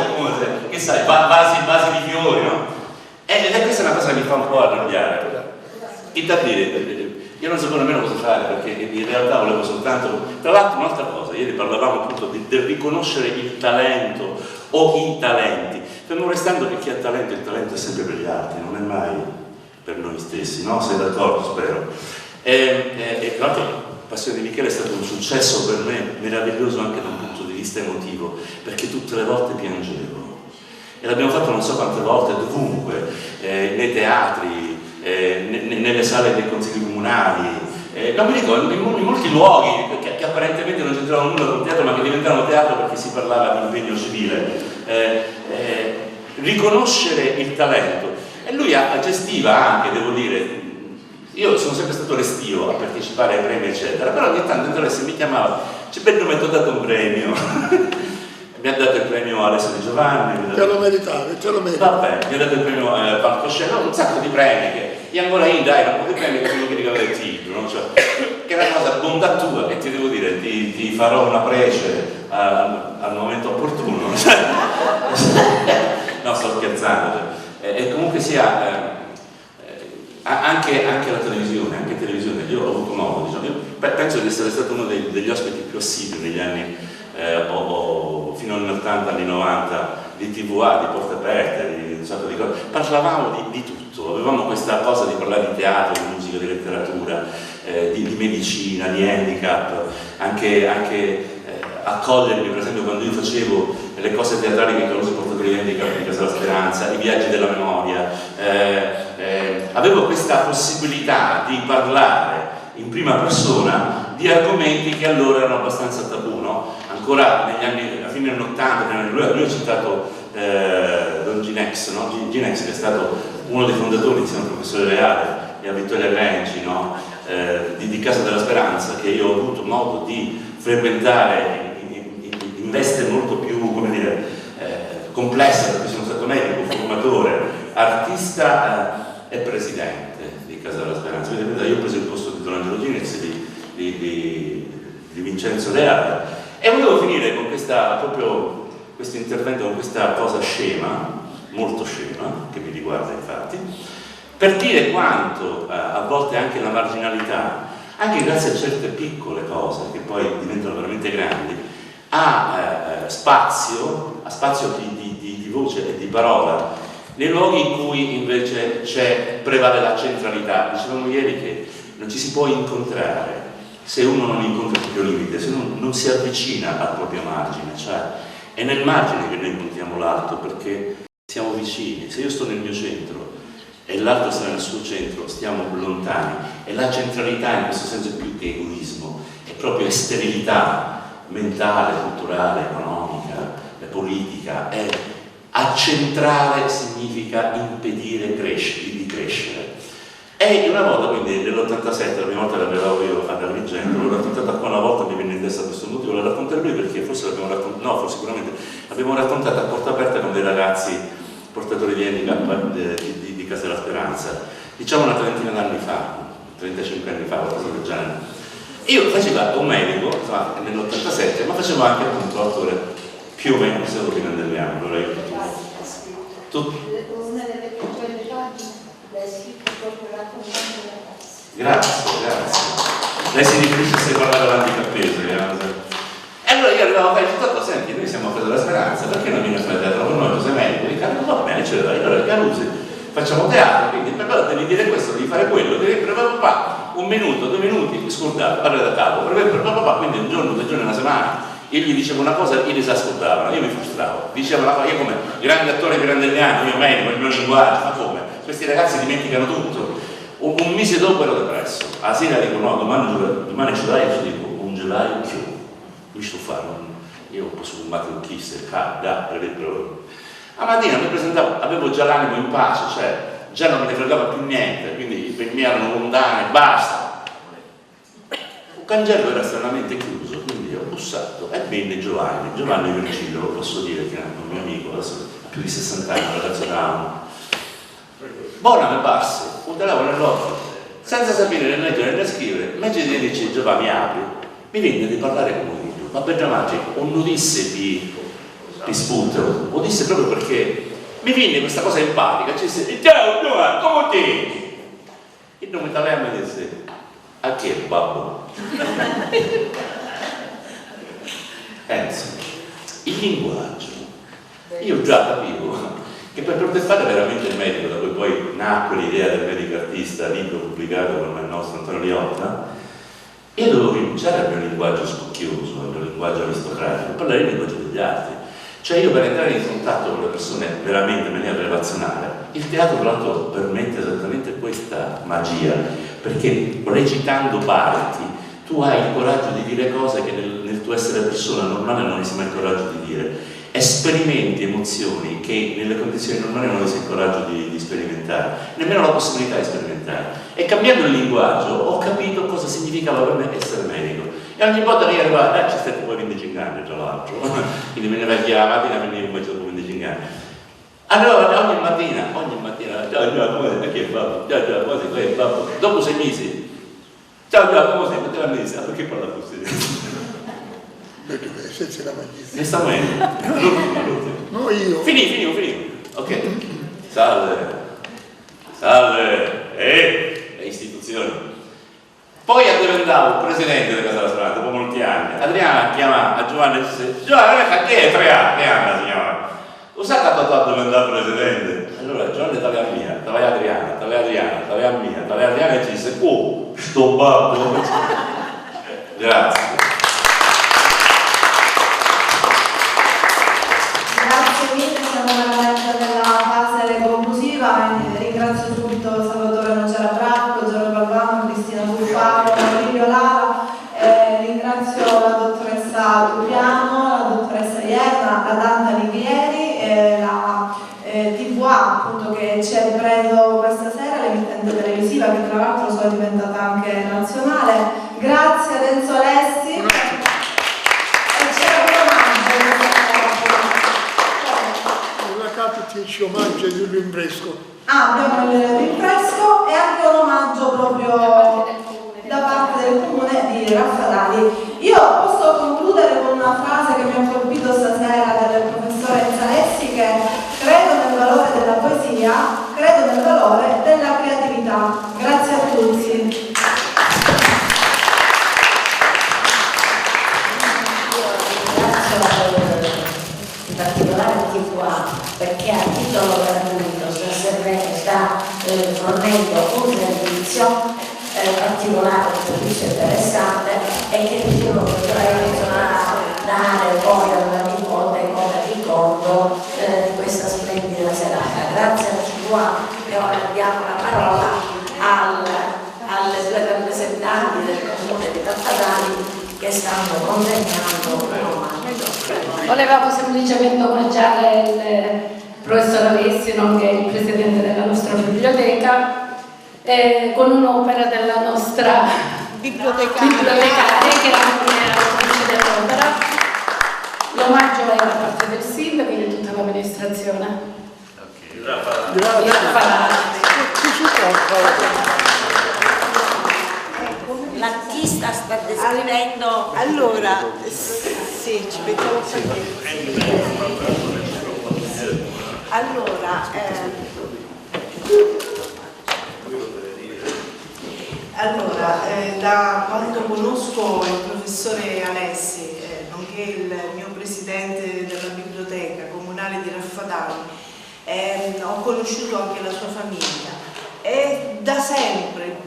che sai, vasi di fiori, no? Ed è questa una cosa che mi fa un po' arrabbiare. Io non sapevo nemmeno cosa fare, perché in realtà volevo soltanto... Tra l'altro un'altra cosa, ieri parlavamo appunto del riconoscere il talento o i talenti, fermo restando che chi ha talento, il talento è sempre per gli altri, non è mai per noi stessi, no? Sei d'accordo? Spero. E tra l'altro Passione di Michele è stato un successo per me, meraviglioso anche da un punto di vista emotivo, perché tutte le volte piangevo. E l'abbiamo fatto non so quante volte, dovunque, nei teatri, nelle sale dei consigli comunali, non mi dico, in molti luoghi che apparentemente non c'entravano nulla con il teatro, ma che diventavano teatro perché si parlava di impegno civile. Riconoscere il talento. E lui gestiva anche, devo dire, io sono sempre stato restio a partecipare ai premi eccetera, però ogni tanto Interesse mi chiamava, c'è bello, mi ha dato un premio. Mi ha dato il premio Alessio Di Giovanni. Te lo meritavi, te lo meritavi. Vabbè, mi ha dato il premio Palcoscenico, un sacco di premi che io ancora era un po' di premi che sono quelli che aveva il titolo, no? Cioè, che era una cosa bontà tua, e ti devo dire, ti farò una prece al momento opportuno. No, sto scherzando. E comunque sia anche la televisione, io ho avuto modo, diciamo, io penso di essere stato uno degli ospiti più assidui negli anni fino agli 80, anni 90 di TVA, di Porte Aperte, di un sacco di cose. Parlavamo di tutto, avevamo questa cosa di parlare di teatro, di musica, di letteratura, di medicina, di handicap, anche accogliermi, per esempio, quando io facevo le cose teatrali che con i portatori di handicap di Casa della Speranza, i viaggi della memoria, avevo questa possibilità di parlare in prima persona di argomenti che allora erano abbastanza tabù, no? Ancora negli anni, a fine anni 80, lui ha citato Don Ginex, no? Ginex, che è stato uno dei fondatori insieme al professore Reale e a Vittoria Grenci, no? di Casa della Speranza, che io ho avuto modo di frequentare in veste molto più, come dire, complessa, perché sono stato medico, formatore, artista e presidente di Casa della Speranza. Io ho preso il posto di Don Angelo Ginex di Vincenzo Reale, e volevo finire con questo intervento, con questa cosa scema, molto scema, che mi riguarda infatti, per dire quanto a volte anche la marginalità, anche grazie a certe piccole cose che poi diventano veramente grandi, ha spazio di voce e di parola nei luoghi in cui invece prevale la centralità. Dicevamo ieri che non ci si può incontrare se uno non incontra il proprio limite, se uno non si avvicina al proprio margine, cioè è nel margine che noi incontriamo l'altro, perché siamo vicini. Se io sto nel mio centro e l'altro sta nel suo centro, stiamo lontani, e la centralità in questo senso è più che egoismo, è proprio sterilità mentale, culturale, economica, politica. È accentrare significa impedire di crescere. E una volta, quindi nell'87, la prima volta l'avevo io ad Agrigento, l'ho raccontata qua, una volta mi venne in testa questo motivo, lo racconterò lui perché forse l'abbiamo raccontato, no, forse sicuramente l'abbiamo raccontata a Porta Aperta con dei ragazzi portatori di handicap di Casa della Speranza, diciamo una trentina d'anni fa, 35 anni fa, qualcosa del genere. Io facevo un medico, insomma, nell'87, ma facevo anche appunto l'autore più o meno pseudo Pirandelliano, allora io una delle peggiori pagine lei si proprio raccontando le ragazze. Grazie. Lei si riferisce se parla dell'handicappeso. E allora io arrivavo a fare tutto, senti, noi siamo a Casa della Speranza, perché non vieni a fare teatro con noi? Tu sei medico, di Carlo, va bene, ce l'hai, allora Carusi, facciamo teatro, quindi però devi dire questo, devi fare quello, devi preparare un minuto, 2 minuti, scordate, parla da capo, quindi un giorno, 2 giorni, una settimana. Io gli dicevo una cosa e li si ascoltavano, io mi frustravo, dicevo una cosa, io come grande attore pirandelliano, io medico, il mio linguaggio, ma come? Questi ragazzi dimenticano tutto. Un mese dopo ero depresso. La sera dico no, domani gelaio, io dico un gelaio più. Mi sto fare, io posso fumare un kiss, la mattina mi presentavo, avevo già l'animo in pace, cioè già non me ne fregava più niente, quindi per me erano lontani, basta. Un cancello era stranamente chiuso, quindi ho bussato e venne Giovanni Virgilio, lo posso dire che è un mio amico, adesso ha più di 60 anni, un ragazzo da buona mi passe, un telefono nell'occhio, senza sapere né leggere né scrivere, invece di dirci Giovanni mi apri, mi venne di parlare con lui, ma per magico, non lo disse di spunto, lo disse proprio perché mi venne questa cosa empatica, ci disse ciao Giovanni, come ti? Il nome italiano mi disse a che babbo? Penso, il linguaggio, io già capivo che per protestare veramente il medico, da cui poi nacque l'idea del medico artista, libro pubblicato con il nostro Antonio Liotta, io dovevo rinunciare al mio linguaggio spocchioso, al mio linguaggio aristocratico, parlare il linguaggio degli altri. Cioè io per entrare in contatto con le persone veramente in maniera relazionale, il teatro tra l'altro permette esattamente questa magia, perché recitando parti tu hai il coraggio di dire cose che nel tuo essere persona normale non hai mai il coraggio di dire. Esperimenti emozioni che nelle condizioni normali non hai il coraggio di sperimentare, nemmeno la possibilità di sperimentare. E cambiando il linguaggio ho capito cosa significava per me essere medico. E ogni volta che io arrivavo, ci stai poi 15 anni tra l'altro, quindi me ne vai via la mattina e venivo un mezzo dopo 15 anni. Allora ogni mattina, ciao, come che babbo? Ciao, come sei babbo? Dopo 6 mesi, ciao, come sei? Poteva mi dire, perché parla così? Senza la maglia. Ne sta morendo. L'ultimo. No, io. Finivo. Ok. Salve. Le istituzioni. Poi diventavo presidente della Casa della Strada dopo molti anni. Adriana chiama a Giovanni e disse: Giovanni, che è 3 anni, signora. Lo sa che ha fatto a diventare presidente? Allora Giovanni tale a mia, tale a Adriana, tale a mia, tale a Adriana e ci disse: oh, sto babbo. Grazie. Grazie mille, siamo veramente nella fase conclusiva. Ringrazio subito Salvatore Nocera Bracco, Giorgio Galvano, Cristina Buffaro, Emilio Lara, ringrazio la dottoressa Tupiano, la dottoressa Ierna, la Dante Alighieri, la TVA appunto che ci ha preso questa sera, l'emittente televisiva che tra l'altro so è diventata anche nazionale. Grazie ad Enzo Alessi. Ci omaggio di un rinfresco. Abbiamo il rinfresco e anche un omaggio proprio da parte del comune di Raffadali. Io posso concludere con una frase che mi ha colpito stasera del professore Zalessi, che credo nel valore della poesia, credo nel valore della creatività. Grazie a tutti. In particolare il TVA, perché a titolo gratuito sta fornendo un servizio particolare, un servizio interessante e che io potrei dare poi alla nipote come ricordo di questa splendida serata. Grazie al TVA e ora diamo la parola alle 2 rappresentanti del comune di Raffadali che stanno consegnando un omaggio. Volevamo semplicemente omaggiare il professor Alessi, nonché il presidente della nostra biblioteca, con un'opera della nostra bibliotecaria che era la prima autrice dell'opera. L'omaggio è da parte del sindaco e di tutta l'amministrazione. L'artista sta descrivendo. Allora, sì, ci mettiamo da quando conosco il professore Alessi, nonché il mio presidente della biblioteca comunale di Raffadali, ho conosciuto anche la sua famiglia e da sempre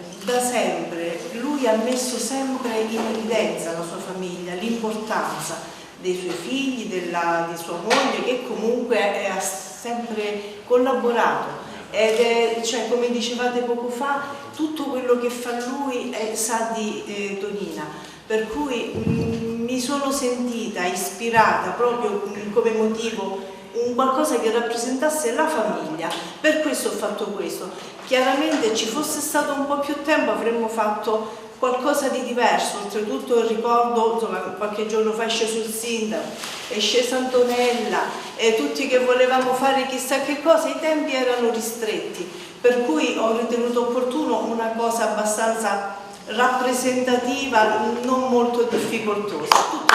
lui ha messo sempre in evidenza la sua famiglia, l'importanza dei suoi figli, di sua moglie, che comunque ha sempre collaborato ed è, cioè, come dicevate poco fa, tutto quello che fa lui sa di Tonina, per cui mi sono sentita ispirata proprio come motivo un qualcosa che rappresentasse la famiglia, per questo ho fatto questo. Chiaramente ci fosse stato un po' più tempo avremmo fatto qualcosa di diverso, oltretutto ricordo, insomma, qualche giorno fa esce sul sindaco, esce Antonella e tutti che volevamo fare chissà che cosa, i tempi erano ristretti, per cui ho ritenuto opportuno una cosa abbastanza rappresentativa, non molto difficoltosa. Tutto